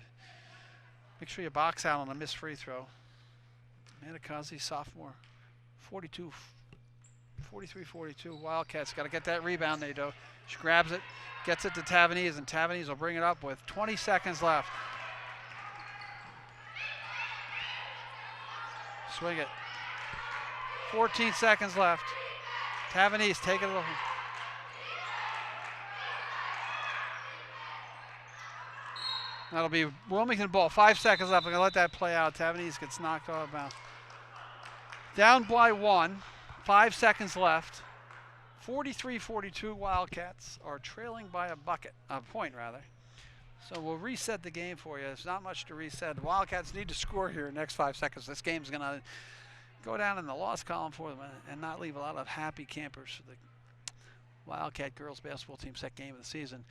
Speaker 2: Make sure you box out on a missed free throw. Manicosi, sophomore. 43-42. Wildcats got to get that rebound, Nadeau. She grabs it, gets it to Tavanese, and Tavanese will bring it up with 20 seconds left. Swing it. 14 seconds left. Tavanese take it a little. That'll be Wilmington ball. 5 seconds left. I'm going to let that play out. Tavanese gets knocked off of bounds. Down by 1. 5 seconds left. 43-42. Wildcats are trailing by a point rather. So we'll reset the game for you. There's not much to reset. Wildcats need to score here in the next 5 seconds. This game's going to go down in the loss column for them and not leave a lot of happy campers for the Wildcat girls basketball team, second game of the season.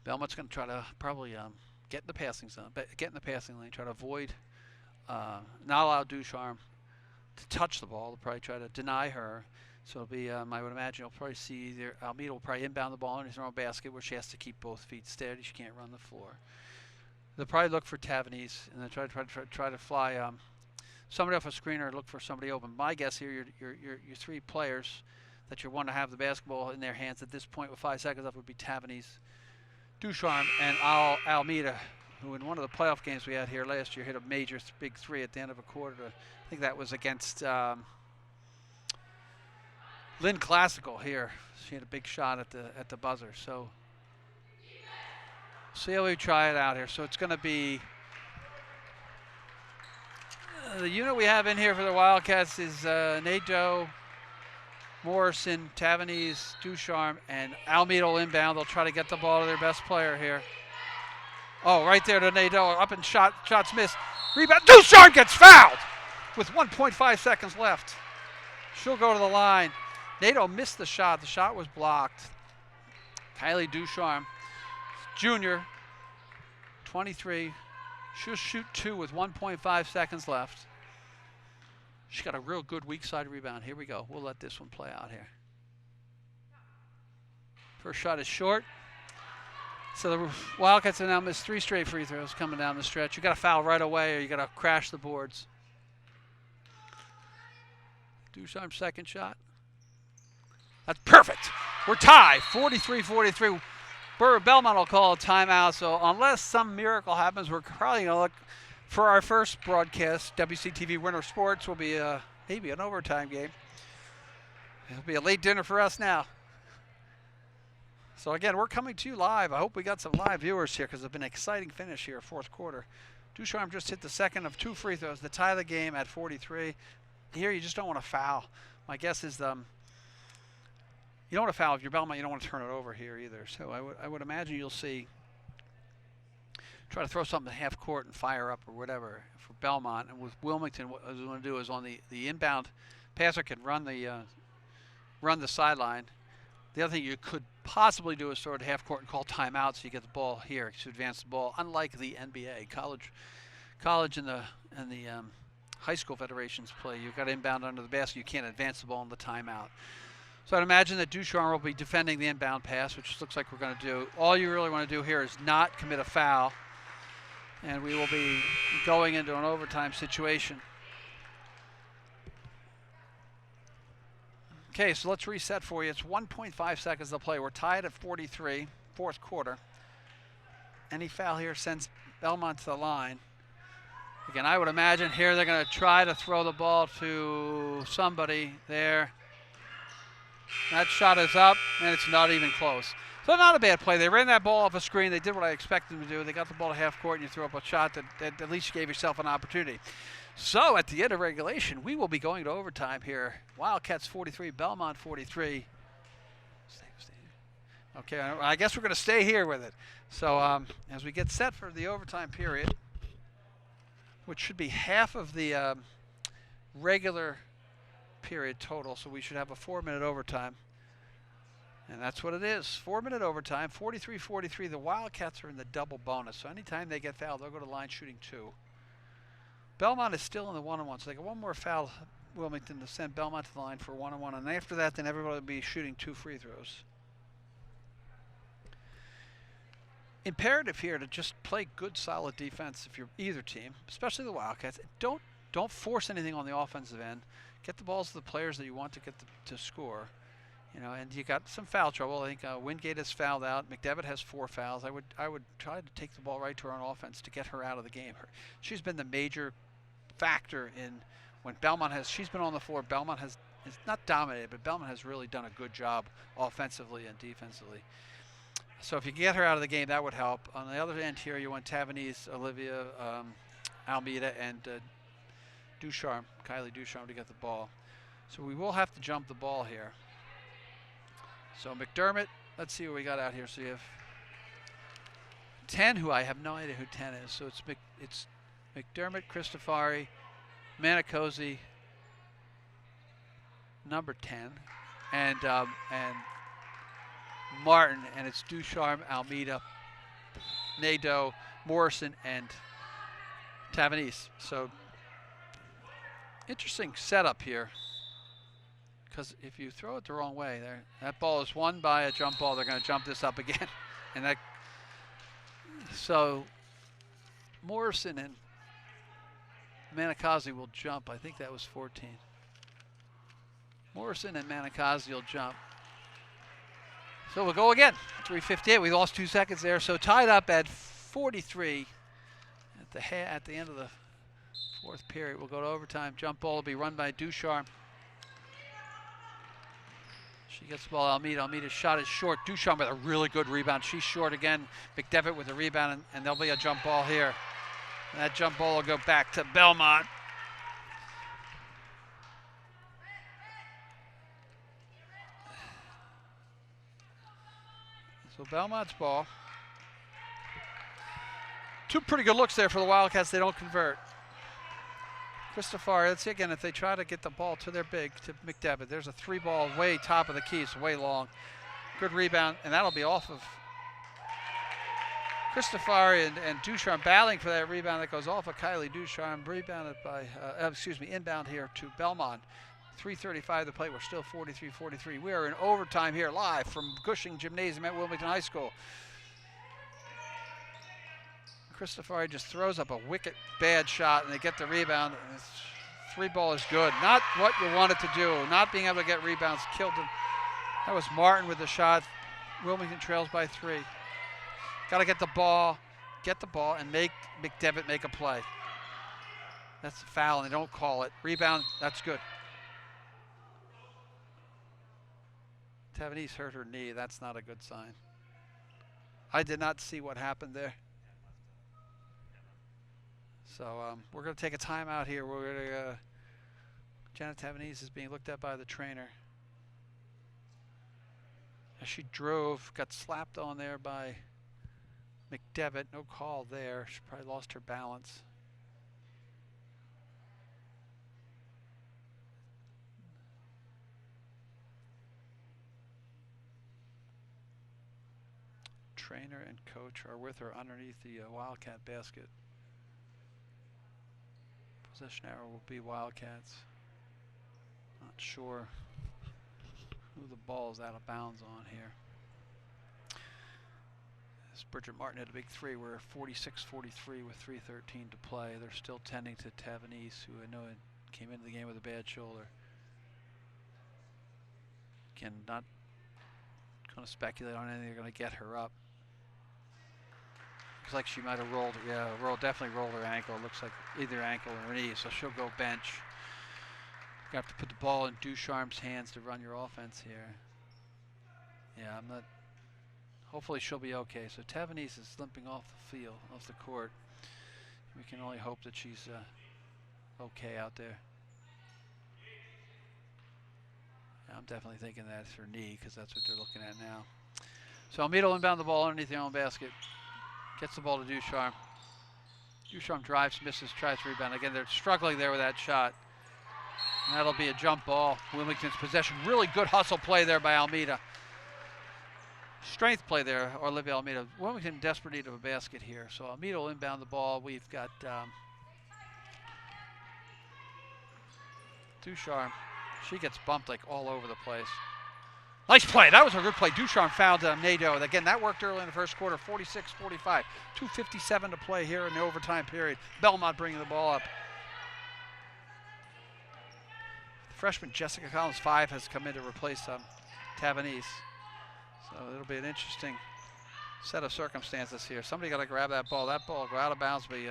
Speaker 2: Belmont's going to try to probably get in the passing zone, get in the passing lane, try to avoid, not allow Ducharme to touch the ball. They'll probably try to deny her. So it'll be, I would imagine you'll probably see either Almeida will probably inbound the ball in his own basket where she has to keep both feet steady. She can't run the floor. They'll probably look for Tavanese and then try to fly somebody off a screener, look for somebody open. My guess here, your 3 players that you want to have the basketball in their hands at this point with 5 seconds left would be Tavanese, Ducharme, and Almeida, who in one of the playoff games we had here last year hit a major big 3 at the end of a quarter. I think that was against Lynn Classical here. She had a big shot at the buzzer. So see how we try it out here. So it's going to be the unit we have in here for the Wildcats is Nadeau, Morrison, Tavanese, Ducharme, and Almeida will inbound. They'll try to get the ball to their best player here. Oh, right there to Nadeau. Up and shots missed. Rebound. Ducharme gets fouled with 1.5 seconds left. She'll go to the line. Nadeau missed the shot. The shot was blocked. Kylie Ducharme, junior, 23. She'll shoot 2 with 1.5 seconds left. She got a real good weak side rebound. Here we go. We'll let this one play out here. First shot is short. So the Wildcats have now missed 3 straight free throws coming down the stretch. You got to foul right away or you got to crash the boards. Ducharme's second shot. That's perfect. We're tied, 43-43. Belmont will call a timeout, so unless some miracle happens, we're probably going to look for our first broadcast. WCTV Winter Sports will be maybe an overtime game. It'll be a late dinner for us now. So again, we're coming to you live. I hope we got some live viewers here because it's been an exciting finish here, fourth quarter. Ducharme just hit the second of 2 free throws to tie the game at 43. Here you just don't want to foul. My guess is you don't want to foul if you're Belmont. You don't want to turn it over here either. So I would imagine you'll see try to throw something to half court and fire up or whatever for Belmont. And with Wilmington, what I was going to do is on the inbound passer can run the sideline. The other thing you could possibly do is throw it to half court and call timeout so you get the ball here to advance the ball. Unlike the NBA, college and the high school federations play, you've got to inbound under the basket. You can't advance the ball in the timeout. So I'd imagine that Ducharme will be defending the inbound pass, which looks like we're going to do. All you really want to do here is not commit a foul, and we will be going into an overtime situation. Okay, so let's reset for you. It's 1.5 seconds to play. We're tied at 43, fourth quarter. Any foul here sends Belmont to the line. Again, I would imagine here they're going to try to throw the ball to somebody there. That shot is up, and it's not even close. So not a bad play. They ran that ball off a screen. They did what I expected them to do. They got the ball to half court, and you threw up a shot that at least gave yourself an opportunity. So at the end of regulation, we will be going to overtime here. Wildcats 43, Belmont 43. Okay, I guess we're going to stay here with it. So as we get set for the overtime period, which should be half of the regular period total, so we should have a 4-minute overtime. And that's what it is, 4-minute overtime, 43-43. The Wildcats are in the double bonus, so anytime they get fouled, they'll go to line shooting 2. Belmont is still in the 1-on-1, so they got one more foul, Wilmington, to send Belmont to the line for 1-on-1, and after that, then everybody will be shooting 2 free throws. Imperative here to just play good, solid defense if you're either team, especially the Wildcats. Don't force anything on the offensive end. Get the balls to the players that you want to get to score. You know, and you got some foul trouble. I think Wingate has fouled out. McDevitt has 4 fouls. I would try to take the ball right to her on offense to get her out of the game. She's been the major factor in when Belmont has. She's been on the floor. Belmont has not dominated, but Belmont has really done a good job offensively and defensively. So if you get her out of the game, that would help. On the other end here, you want Tavanese, Olivia, Almeida, and Ducharme, Kylie Ducharme, to get the ball. So we will have to jump the ball here. So McDermott, let's see what we got out here. So you have 10, who I have no idea who 10 is. So it's McDermott, Cristofari, Manicosi, number 10, and Martin, and it's Ducharme, Almeida, Nadeau, Morrison, and Tavanese. So interesting setup here. Because if you throw it the wrong way, that ball is won by a jump ball. They're going to jump this up again, and that. So Morrison and Manicosi will jump. I think that was 14. Morrison and Manicosi will jump. So we'll go again. 3:58. We lost 2 seconds there. So tied up at 43 at the end of the 4th period. We'll go to overtime. Jump ball will be run by Ducharme. She gets the ball, Almeida. Almeida's shot is short. Ducharme with a really good rebound. She's short again. McDevitt with a rebound, and there'll be a jump ball here. And that jump ball will go back to Belmont. So Belmont's ball. 2 pretty good looks there for the Wildcats. They don't convert. Cristofari, let's see again if they try to get the ball to their big, to McDevitt. There's a 3-ball way top of the key, it's way long. Good rebound, and that'll be off of Cristofari and Ducharme battling for that rebound that goes off of Kylie Ducharme, rebounded by, inbound here to Belmont. 3:35 to play, we're still 43-43. We are in overtime here live from Cushing Gymnasium at Wilmington High School. Cristofari just throws up a wicked bad shot, and they get the rebound. And 3-ball is good. Not what you wanted to do. Not being able to get rebounds killed them. That was Martin with the shot. Wilmington trails by 3. Got to get the ball, and make McDevitt make a play. That's a foul, and they don't call it. Rebound, that's good. Tavanese hurt her knee. That's not a good sign. I did not see what happened there. So we're going to take a timeout here. We're going to Janet Tavanese is being looked at by the trainer. As she drove, got slapped on there by McDevitt. No call there. She probably lost her balance. Trainer and coach are with her underneath the Wildcat basket. Possession arrow will be Wildcats. Not sure who the ball is out of bounds on here. As Bridget Martin had a big 3, we're 46-43 with 3:13 to play. They're still tending to Tavanese, who I know came into the game with a bad shoulder. Again, not going to speculate on anything. They're going to get her up. Looks like she might have rolled, definitely rolled her ankle. Looks like either ankle or knee, so she'll go bench. You have to put the ball in Ducharme's hands to run your offense here. Yeah, I'm not. Hopefully she'll be okay. So Tavanese is limping off the field, off the court. We can only hope that she's okay out there. Yeah, I'm definitely thinking that's her knee, because that's what they're looking at now. So Almeida will inbound the ball underneath their own basket. Gets the ball to Ducharme. Ducharme drives, misses, tries to rebound. Again, they're struggling there with that shot. That'll be a jump ball. Wilmington's possession. Really good hustle play there by Almeida. Strength play there, Olivia Almeida. Wilmington in desperate need of a basket here. So Almeida will inbound the ball. We've got Ducharme. She gets bumped like all over the place. Nice play. That was a good play. Ducharme found Nadeau. Again, that worked early in the first quarter. 46-45. 2:57 to play here in the overtime period. Belmont bringing the ball up. Freshman Jessica Collins, 5, has come in to replace Tavanese. So it'll be an interesting set of circumstances here. Somebody got to grab that ball. That ball go out of bounds. Be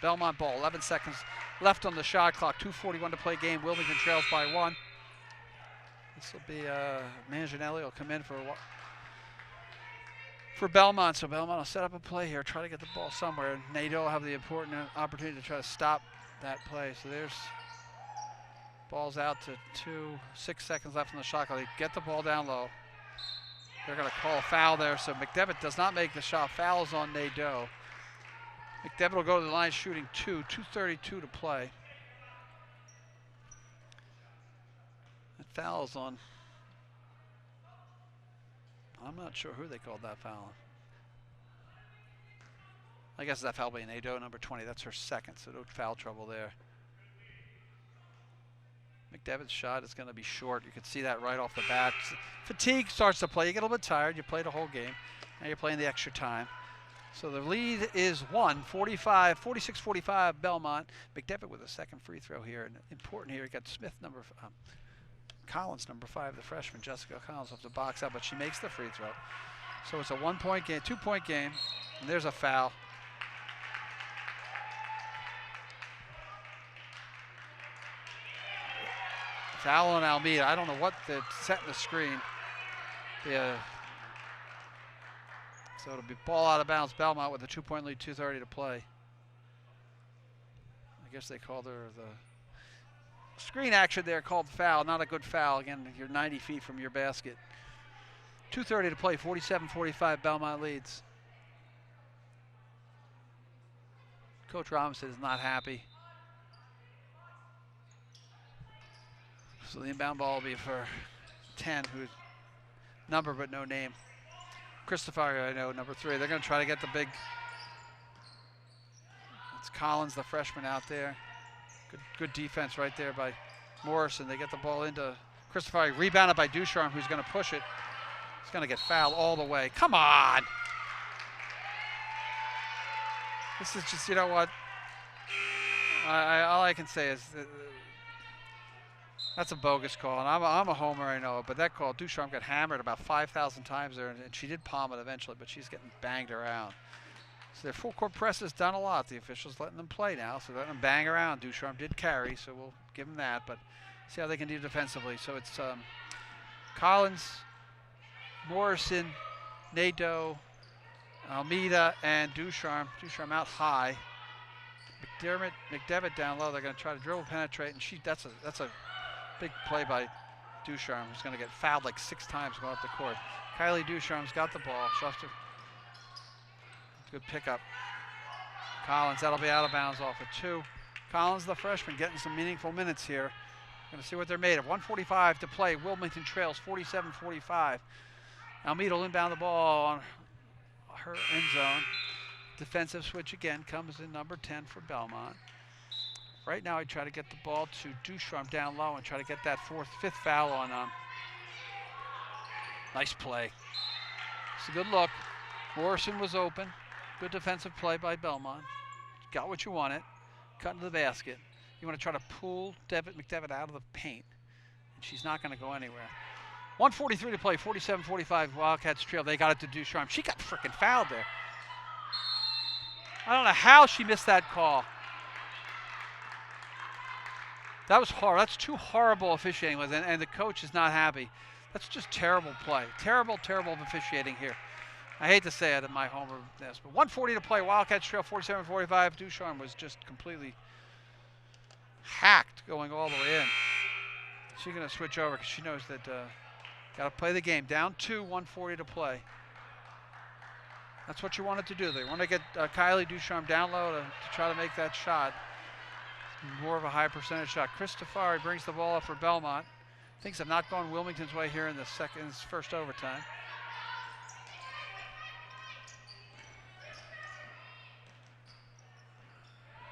Speaker 2: Belmont ball. 11 seconds left on the shot clock. 2:41 to play game. Wilmington trails by 1. This will be Manginelli will come in for Belmont. So Belmont will set up a play here, try to get the ball somewhere. Nadeau will have the important opportunity to try to stop that play. So there's ball's out to 6 seconds left on the shot clock. They get the ball down low. They're going to call a foul there. So McDevitt does not make the shot. Foul's on Nadeau. McDevitt will go to the line shooting 2:32 to play. That foul's on. I'm not sure who they called that foul on. I guess that foul by Nadeau, number 20. That's her second, so no foul trouble there. McDevitt's shot is going to be short. You can see that right off the bat. Fatigue starts to play. You get a little bit tired. You played a whole game. Now you're playing the extra time. So the lead is 46-45 Belmont. McDevitt with a second free throw here. And important here, you got Smith, Collins, number 5, the freshman. Jessica Collins off the box out, but she makes the free throw. So it's a 1-point game, 2-point game. And there's a foul. Foul on Almeida. I don't know what they're setting the screen. Yeah. So it'll be ball out of bounds. Belmont with a 2-point lead, 2:30 to play. I guess they called her the screen action there, called foul. Not a good foul. Again, you're 90 feet from your basket. 2:30 to play, 47-45, Belmont leads. Coach Robinson is not happy. So the inbound ball will be for 10, who's number but no name. Christopher, I know, number 3. They're going to try to get the big. It's Collins, the freshman, out there. Good defense right there by Morrison. They get the ball into Christopher, rebounded by Ducharme, who's going to push it. He's going to get fouled all the way. Come on! This is just, you know what? All I can say is that's a bogus call, and I'm a homer, I know, but that call, Ducharme got hammered about 5,000 times there, and she did palm it eventually, but she's getting banged around. So their full court press has done a lot. The officials letting them play now, so letting them bang around. Ducharme did carry, so we'll give them that, but see how they can do defensively. So it's Collins, Morrison, Nadeau, Almeida, and Ducharme. Ducharme out high. McDevitt down low. They're going to try to dribble penetrate, and that's a big play by Ducharme, who's going to get fouled like 6 times going up the court. Kylie Ducharme's got the ball. Good pickup. Collins, that'll be out of bounds off of 2. Collins, the freshman, getting some meaningful minutes here. Going to see what they're made of. 1:45 to play. Wilmington trails 47-45. Almeida will inbound the ball on her end zone. Defensive switch again comes in number 10 for Belmont. Right now I try to get the ball to Ducharme down low and try to get that 5th foul on nice play. It's a good look. Morrison was open. Good defensive play by Belmont. Got what you wanted. Cut into the basket. You want to try to pull McDevitt out of the paint. And she's not going to go anywhere. 1:43 to play, 47-45, Wildcats trail. They got it to Ducharme. She got freaking fouled there. I don't know how she missed that call. That was horrible. That's 2 horrible officiating, and the coach is not happy. That's just terrible play. Terrible officiating here. I hate to say it in my homer, but 1:40 to play. Wildcats trail 47-45. Ducharme was just completely hacked going all the way in. She's going to switch over because she knows that got to play the game. Down 2, 1:40 to play. That's what you wanted to do. They want to get Kylie Ducharme down low to try to make that shot. More of a high percentage shot. Christopher brings the ball up for Belmont. Things have not gone Wilmington's way here in the first overtime.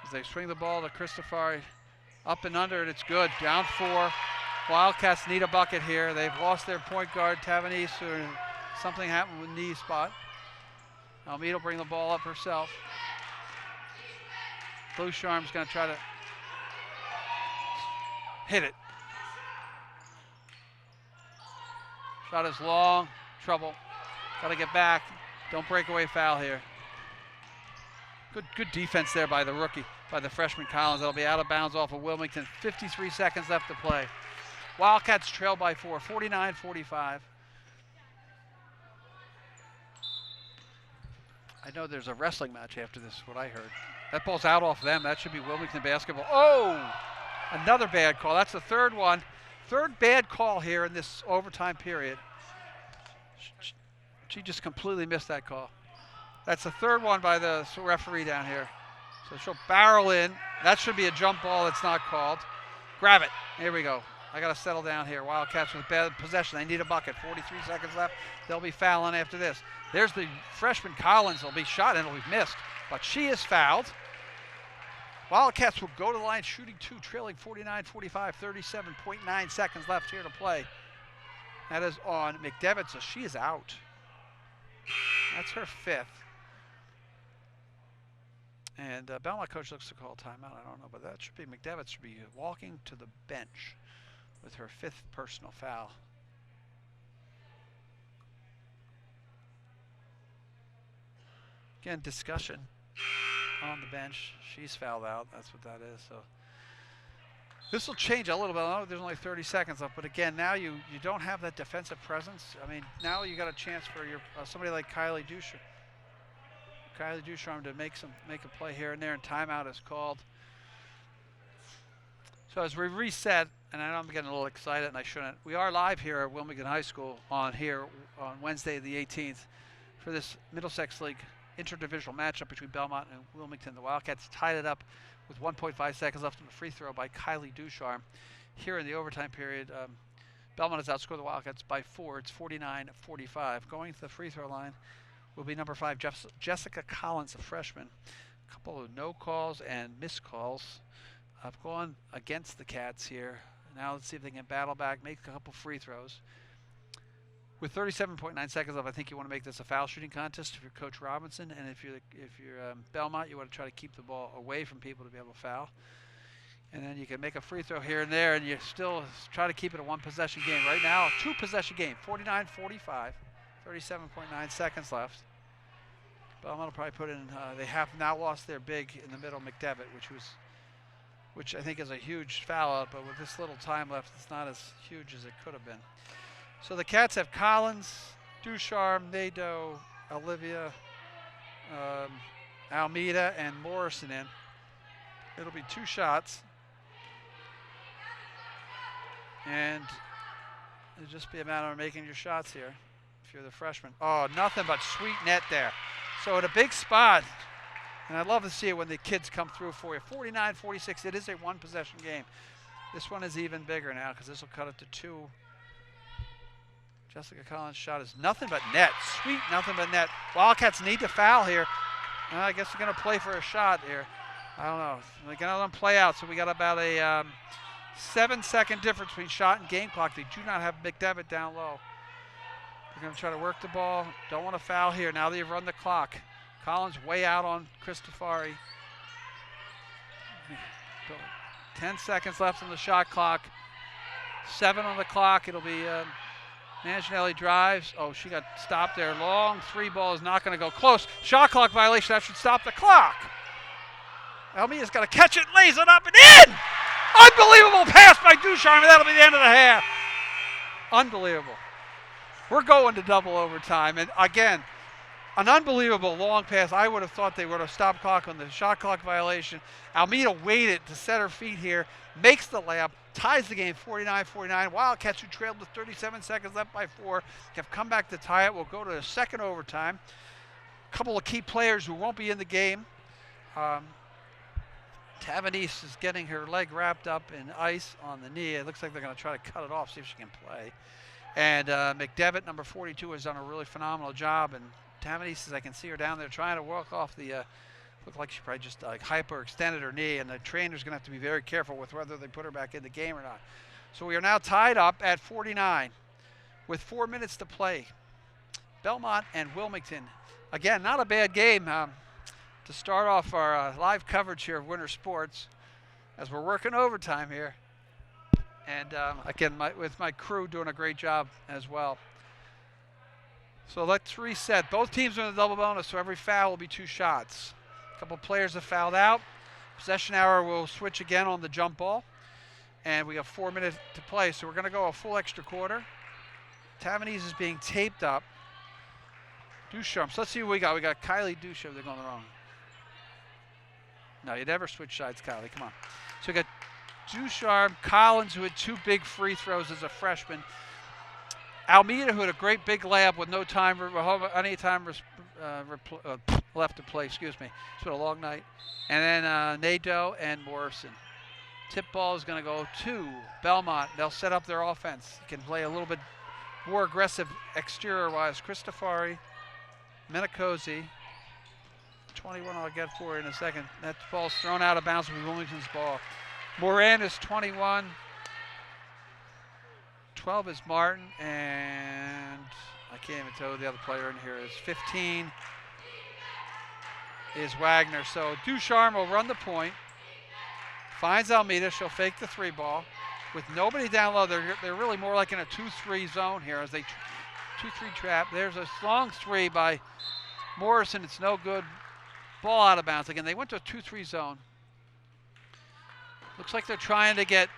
Speaker 2: As they swing the ball to Christopher, up and under, and it's good. Down 4. Wildcats need a bucket here. They've lost their point guard, Tavanese, or something happened with knee spot. Almeida will bring the ball up herself. Boucharm's going to try to hit it. Shot is long, trouble. Got to get back. Don't break away foul here. Good defense there by the rookie, by the freshman Collins. That'll be out of bounds off of Wilmington. 53 seconds left to play. Wildcats trail by 4, 49-45. I know there's a wrestling match after this, what I heard. That ball's out off them. That should be Wilmington basketball. Oh, another bad call. That's the third one. Third bad call here in this overtime period. She just completely missed that call. That's the third one by the referee down here. So she'll barrel in. That should be a jump ball. That's not called. Grab it. Here we go. I got to settle down here. Wildcats with bad possession. They need a bucket. 43 seconds left. They'll be fouling after this. There's the freshman Collins. Will be shot and it'll be missed. But she is fouled. Wildcats will go to the line shooting 2, trailing 49-45. 37.9 seconds left here to play. That is on McDevitt, so she is out. That's her 5th. And Belmont coach looks to call timeout. I don't know, but that should be McDevitt should be walking to the bench with her 5th personal foul. Again, discussion on the bench. She's fouled out. That's what that is. So this will change a little bit. I know there's only 30 seconds left, but again, now you don't have that defensive presence. I mean, now you got a chance for your somebody like Kylie Ducharme to make a play here and there, and timeout is called. So as we reset, and I know I'm getting a little excited, and I shouldn't. We are live here at Wilmington High School on Wednesday the 18th for this Middlesex League interdivisional matchup between Belmont and Wilmington. The Wildcats tied it up with 1.5 seconds left on the free throw by Kylie Ducharme. Here in the overtime period, Belmont has outscored the Wildcats by 4. It's 49-45. Going to the free throw line will be number 5, Jessica Collins, a freshman. A couple of no calls and missed calls. I've gone against the Cats here. Now let's see if they can battle back, make a couple free throws. With 37.9 seconds left, I think you want to make this a foul shooting contest if you're Coach Robinson, and if you're Belmont, you want to try to keep the ball away from people to be able to foul. And then you can make a free throw here and there, and you still try to keep it a 1-possession game. Right now, a 2-possession game, 49-45, 37.9 seconds left. Belmont will probably put in. They have now lost their big in the middle, McDevitt, which I think is a huge foul out, but with this little time left, it's not as huge as it could have been. So the Cats have Collins, Ducharme, Nadeau, Olivia, Almeida, and Morrison in. It'll be 2 shots. And it'll just be a matter of making your shots here if you're the freshman. Oh, nothing but sweet net there. So at a big spot, and I love to see it when the kids come through for you. 49-46, it is a 1-possession game. This one is even bigger now because this will cut it to 2. Jessica Collins' shot is nothing but net. Sweet, nothing but net. Wildcats need to foul here. I guess they're going to play for a shot here. I don't know. They're going to let them play out, so we got about a 7-second difference between shot and game clock. They do not have McDevitt down low. They're going to try to work the ball. Don't want to foul here now that you've run the clock. Collins way out on Christofari. 10 seconds left on the shot clock. 7 on the clock. It'll be Manginelli drives. Oh, she got stopped there. Long 3 ball is not going to go close. Shot clock violation. That should stop the clock. Almeida's got to catch it, lays it up and in! Unbelievable pass by Ducharme, and that'll be the end of the half. Unbelievable. We're going to double overtime, and again, an unbelievable long pass. I would have thought they would have stopped clock on the shot clock violation. Almeida waited to set her feet here, makes the layup, ties the game 49-49. Wildcats, who trailed with 37 seconds left by 4, have come back to tie it. We'll go to the second overtime. A couple of key players who won't be in the game. Tavanese is getting her leg wrapped up in ice on the knee. It looks like they're going to try to cut it off, see if she can play. And McDevitt, number 42, has done a really phenomenal job. And Tavanese, as I can see her down there trying to walk off the, looked like she probably just hyperextended her knee. And the trainer's going to have to be very careful with whether they put her back in the game or not. So we are now tied up at 49 with 4 minutes to play. Belmont and Wilmington. Again, not a bad game to start off our live coverage here of winter sports as we're working overtime here. And again, with my crew doing a great job as well. So let's reset. Both teams are in the double bonus, so every foul will be 2 shots. A couple players have fouled out. Possession hour will switch again on the jump ball. And we have 4 minutes to play, so we're going to go a full extra quarter. Tavanese is being taped up. Ducharme. So let's see what we got. We got Kylie Ducharme. They're going wrong. No, you never switch sides, Kylie. Come on. So we got Ducharme, Collins, who had 2 big free throws as a freshman. Almeida, who had a great big layup with no time, any time left to play. Excuse me. It's been a long night. And then Nadeau and Morrison. Tip ball is going to go to Belmont. They'll set up their offense. You can play a little bit more aggressive exterior-wise. Cristofari, Menicosi, 21 I'll get for you in a second. That ball's thrown out of bounds with Wilmington's ball. Moran is 21. 12 is Martin, and I can't even tell who the other player in here is. 15 is Wagner. So Ducharme will run the point. Finds Almeida. She'll fake the 3 ball. With nobody down low, they're really more like in a 2-3 zone here as they 2-3 trap. There's a long 3 by Morrison. It's no good. Ball out of bounds. Again, they went to a 2-3 zone. Looks like they're trying to get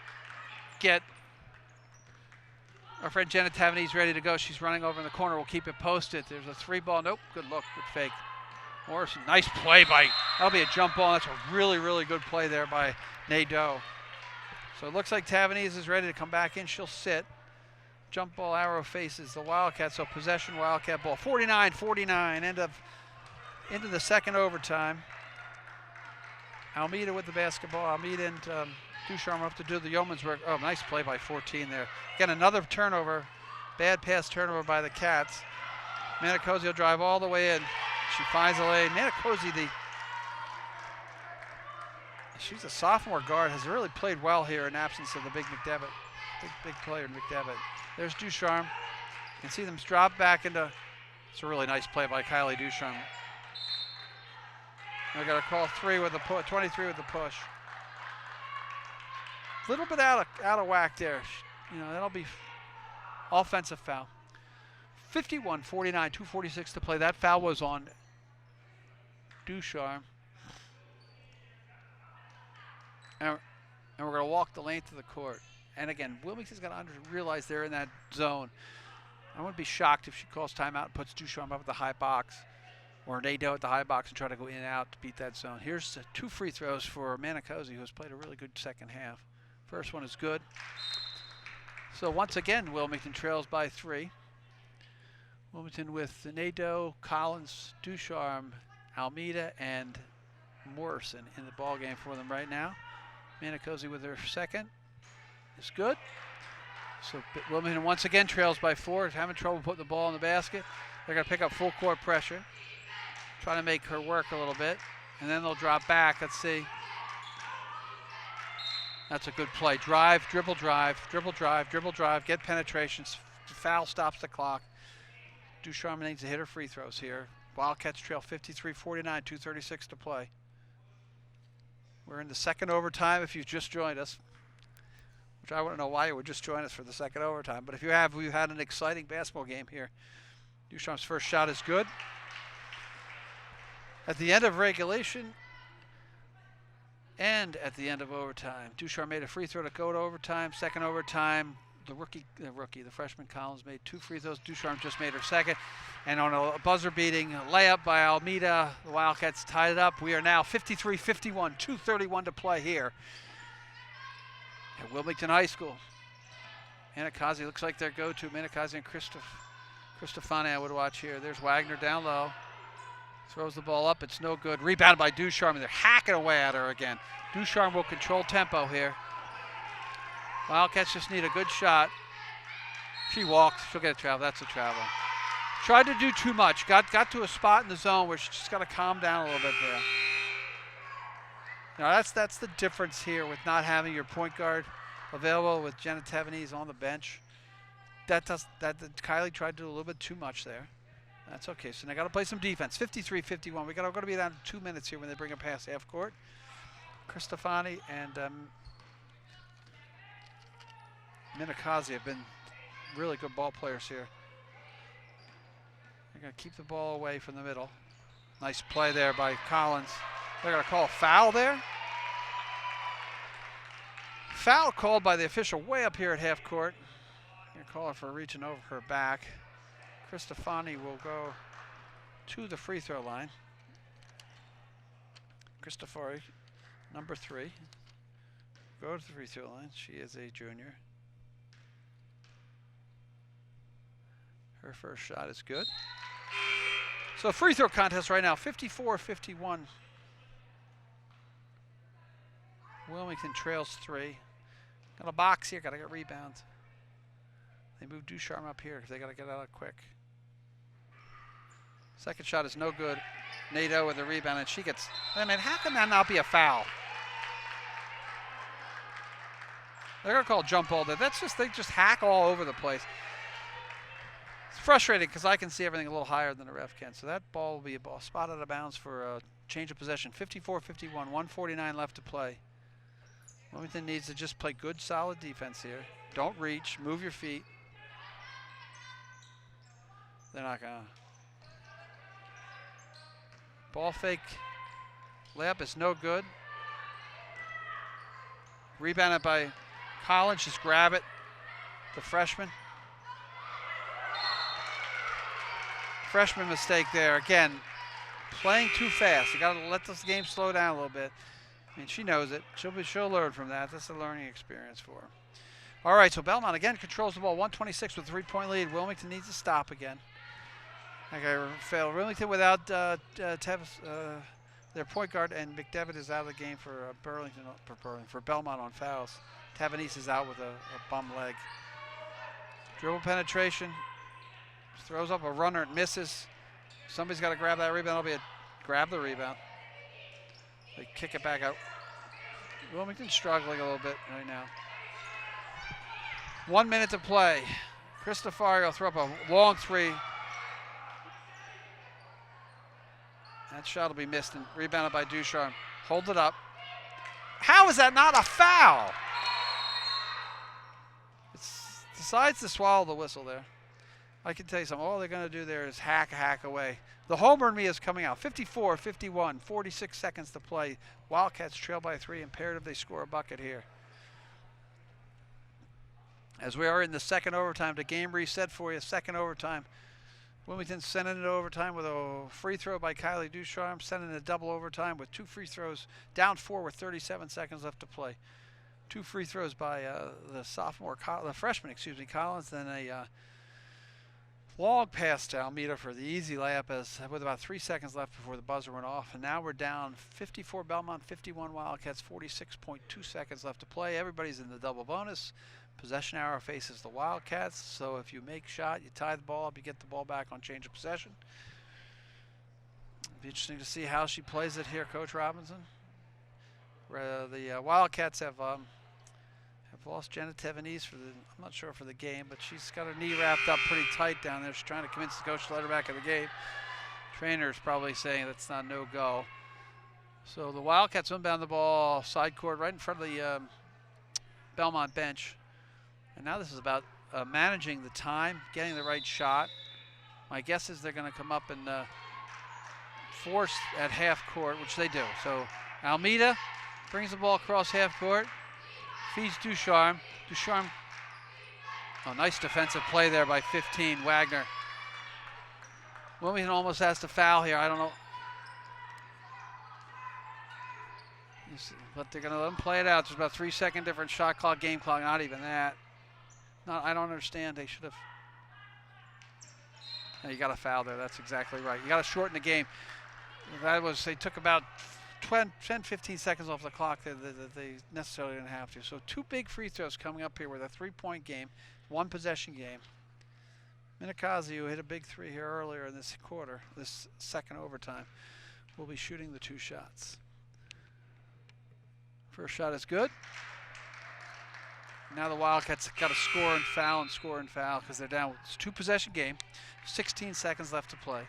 Speaker 2: our friend Jenna Tavanese ready to go. She's running over in the corner. We'll keep it posted. There's a 3 ball. Nope. Good look. Good fake. Morrison. Nice play by. That'll be a jump ball. That's a really, really good play there by Nadeau. So it looks like Tavanese is ready to come back in. She'll sit. Jump ball arrow faces the Wildcat. So possession Wildcat ball. 49-49. Into the second overtime. Almeida with the basketball. Almeida and Ducharme up to do the yeoman's work. Oh, nice play by 14 there. Again, another turnover. Bad pass turnover by the Cats. Menicosi will drive all the way in. She finds a lane. Menicosi, she's a sophomore guard, has really played well here in absence of the big McDevitt. Big player McDevitt. There's Ducharme. You can see them drop back into. It's a really nice play by Kylie Ducharme. They're going to call 3 with the 23 with the push. A little bit out of whack there. That'll be offensive foul. 51-49, 2:46 to play. That foul was on Ducharme. And we're going to walk the length of the court. And again, Wilmington's got to realize they're in that zone. I wouldn't be shocked if she calls timeout and puts Ducharme up at the high box, or Nadeau at the high box and try to go in and out to beat that zone. Here's 2 free throws for Menicosi, who's played a really good second half. First one is good. So once again, Wilmington trails by 3. Wilmington with Nadeau, Collins, Ducharme, Almeida, and Morrison in the ball game for them right now. Menicosi with her second is good. So Wilmington once again trails by 4. Having trouble putting the ball in the basket. They're going to pick up full court pressure. Trying to make her work a little bit. And then they'll drop back. Let's see. That's a good play. Drive, dribble, drive, dribble, drive, dribble, drive. Get penetrations. Foul stops the clock. Ducharme needs to hit her free throws here. Wildcats trail 53-49, 2:36 to play. We're in the second overtime if you've just joined us. Which I wouldn't know why you would just join us for the second overtime. But if you have, we've had an exciting basketball game here. Ducharme's first shot is good. At the end of regulation and at the end of overtime, Ducharme made a free throw to go to overtime. Second overtime, the freshman Collins made 2 free throws. Ducharme just made her second. And on a buzzer-beating layup by Almeida, the Wildcats tied it up. We are now 53-51, 2:31 to play here at Wilmington High School. Menicosi looks like their go-to. Menicosi and Cristofani I would watch here. There's Wagner down low. Throws the ball up. It's no good. Rebounded by Ducharme. They're hacking away at her again. Ducharme will control tempo here. Wildcats just need a good shot. She walked. She'll get a travel. That's a travel. Tried to do too much. Got to a spot in the zone where she just got to calm down a little bit there. Now that's the difference here with not having your point guard available with Jenna Tavernese on the bench. Kylie tried to do a little bit too much there. That's okay. So they got to play some defense. 53-51. We're going to be down to 2 minutes here when they bring it past half court. Cristofani and Minakazi have been really good ball players here. They're going to keep the ball away from the middle. Nice play there by Collins. They're going to call a foul there. Foul called by the official way up here at half court. Going to call her for reaching over her back. Cristofani will go to the free throw line. Cristofari, number 3, go to the free throw line. She is a junior. Her first shot is good. So free throw contest right now, 54-51. Wilmington trails 3. Got a box here, got to get rebounds. They move Ducharme up here because they got to get out quick. Second shot is no good. Nato with the rebound, and she gets, I mean, how can that not be a foul? They're going to call jump ball there. That's just, they just hack all over the place. It's frustrating because I can see everything a little higher than the ref can. So that ball will be a ball spot out of bounds for a change of possession. 54-51, 1:49 left to play. Wilmington needs to just play good, solid defense here. Don't reach, move your feet. They're not going to. Ball fake layup is no good. Rebounded by Collins, just grab it. The freshman. Freshman mistake there. Again, playing too fast. You got to let this game slow down a little bit. I mean, she knows it. She'll learn from that. That's a learning experience for her. All right, so Belmont again controls the ball. 126 with a 3-point lead. Wilmington needs to stop again. Okay, fail. Wilmington without their point guard, and McDevitt is out of the game for Belmont on fouls. Tavernese is out with a bum leg. Dribble penetration. Throws up a runner, it misses. Somebody's got to grab that rebound. Grab the rebound. They kick it back out. Wilmington's struggling a little bit right now. 1 minute to play. Cristofari will throw up a long 3. That shot will be missed and rebounded by Ducharme. Hold it up. How is that not a foul? It decides to swallow the whistle there. I can tell you something. All they're going to do there is hack away. The homer in me is coming out. 54-51, 46 seconds to play. Wildcats trail by 3. Imperative they score a bucket here. As we are in the second overtime, the game reset for you. Second overtime. Wilmington sending it to overtime with a free throw by Kylie Ducharme, sending it double overtime with 2 free throws, down 4 with 37 seconds left to play. 2 free throws by the freshman, Collins, then a long pass to Almeida for the easy layup with about 3 seconds left before the buzzer went off. And now we're down 54 Belmont, 51 Wildcats, 46.2 seconds left to play. Everybody's in the double bonus. Possession arrow faces the Wildcats, so if you make shot, you tie the ball up, you get the ball back on change of possession. It'll be interesting to see how she plays it here, Coach Robinson. The Wildcats have lost Jenna Tavernese I'm not sure for the game, but she's got her knee wrapped up pretty tight down there. She's trying to convince the coach to let her back in the game. Trainer's probably saying that's not no-go. So the Wildcats inbound the ball, side court, right in front of the Belmont bench. And now this is about managing the time, getting the right shot. My guess is they're going to come up and force at half court, which they do. So Almeida brings the ball across half court, feeds Ducharme. Ducharme, nice defensive play there by 15, Wagner. Wilmington almost has to foul here. I don't know. But they're going to let them play it out. There's about a 3-second difference, shot clock, game clock, not even that. I don't understand. They should have. No, you got to foul there. That's exactly right. You got to shorten the game. That was, they took about 10, 15 seconds off the clock that they necessarily didn't have to. So 2 big free throws coming up here with a 3-point game, 1 possession game. Minikazi, who hit a big 3 here earlier in this quarter, this second overtime, will be shooting the 2 shots. First shot is good. Now the Wildcats got to score and foul because they're down. It's a 2 possession game, 16 seconds left to play.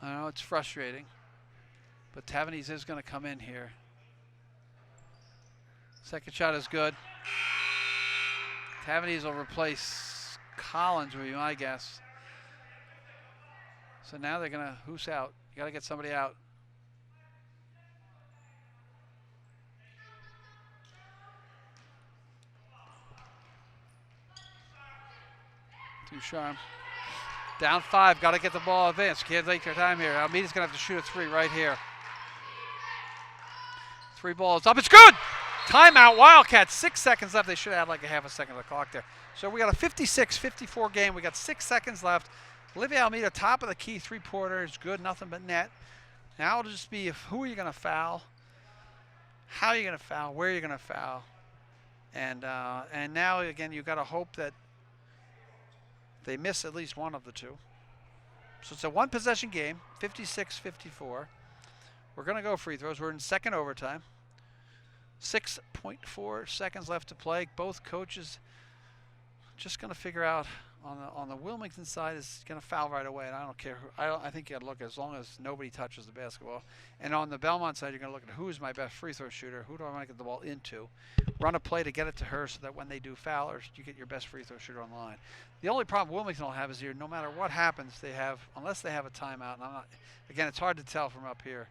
Speaker 2: I know it's frustrating, but Tavanese is going to come in here. Second shot is good. Tavanese will replace Collins, would be my guess. So now they're going to, who's out? You got to get somebody out. Ducharme. Down 5, got to get the ball advanced. Can't take your time here. Almeida's going to have to shoot a 3 right here. 3 balls up, it's good! Timeout, Wildcats, 6 seconds left. They should have had like a half a second of the clock there. So we got a 56-54 game. We got 6 seconds left. Olivia Almeida, top of the key, 3-pointer is good, nothing but net. Now it'll just be who are you going to foul, how are you going to foul, where are you going to foul. And now, again, you've got to hope that they miss at least one of the 2. So it's a 1-possession game, 56-54. We're going to go free throws. We're in second overtime. 6.4 seconds left to play. Both coaches just going to figure out on the Wilmington side is going to foul right away, and I don't care who. I think you got to look as long as nobody touches the basketball. And on the Belmont side, you're going to look at who's my best free throw shooter, who do I want to get the ball into, run a play to get it to her so that when they do foul, or you get your best free throw shooter on the line. The only problem Wilmington will have is here, no matter what happens, they have, unless they have a timeout, and I'm not, again, it's hard to tell from up here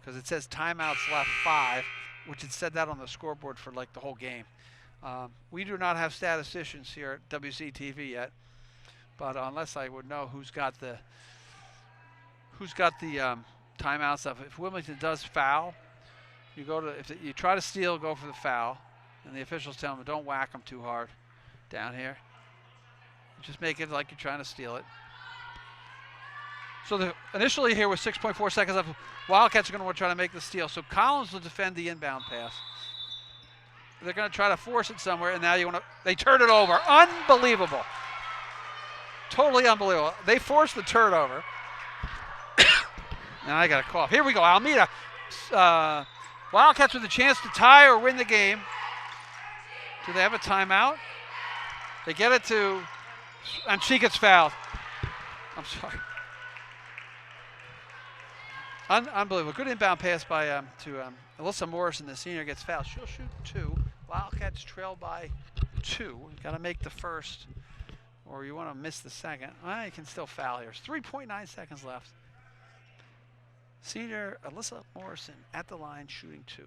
Speaker 2: because it says timeouts left 5, which it said that on the scoreboard for like the whole game. We do not have statisticians here at WCTV yet, but unless I would know who's got the timeouts up. If Wilmington does foul, you go to, if you try to steal, go for the foul, and the officials tell them don't whack them too hard down here. Just make it like you're trying to steal it. So initially here with 6.4 seconds left, Wildcats are going to want to try to make the steal. So Collins will defend the inbound pass. They're going to try to force it somewhere, and now they turn it over. Unbelievable. Totally unbelievable. They forced the turnover. Now I got a cough. Here we go. Almeida. Wildcats with a chance to tie or win the game. Do they have a timeout? They get it to, and she gets fouled. I'm sorry. Unbelievable. Good inbound pass by to Alyssa Morrison, the senior, gets fouled. She'll shoot 2. Wildcats trail by 2. You've got to make the first, or you want to miss the second. Well, you can still foul here. There's 3.9 seconds left. Senior Alyssa Morrison at the line shooting 2.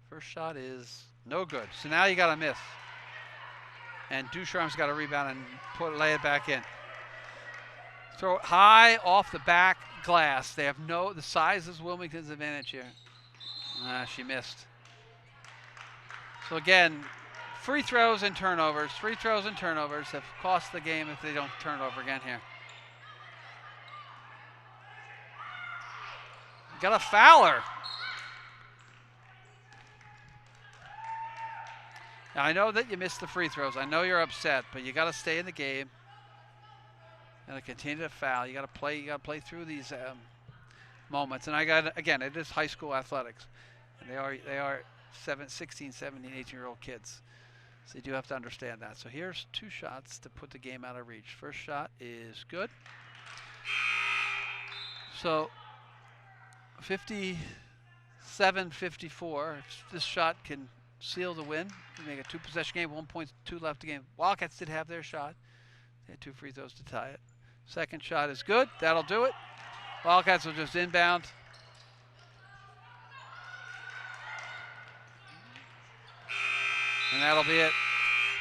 Speaker 2: First shot is no good. So now you got to miss. And Ducharme's got to rebound and lay it back in. Throw it high off the back glass. They have the size is Wilmington's advantage here. She missed. So again, free throws and turnovers. Free throws and turnovers have cost the game if they don't turn it over again here. Got a fouler. Now I know that you missed the free throws. I know you're upset, but you got to stay in the game. And continue to foul. You got to play. You got to play through these moments. And again, it is high school athletics, and they are 16, 17, 18-year-old kids. So you do have to understand that. So here's 2 shots to put the game out of reach. First shot is good. So 57-54. This shot can seal the win. You make a 2-possession game. 1.2 left to game. Wildcats did have their shot. They had 2 free throws to tie it. Second shot is good. That'll do it. Wildcats will just inbound. And that'll be it.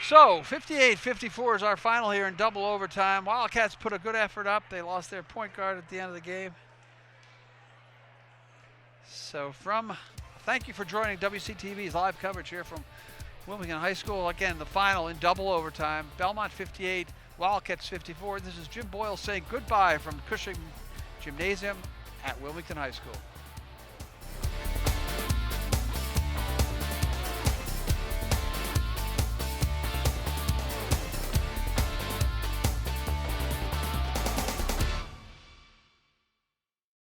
Speaker 2: So 58-54 is our final here in double overtime. Wildcats put a good effort up. They lost their point guard at the end of the game. So thank you for joining WCTV's live coverage here from Wilmington High School, again, the final in double overtime. Belmont 58, Wildcats 54. This is Jim Boyle saying goodbye from Cushing Gymnasium at Wilmington High School.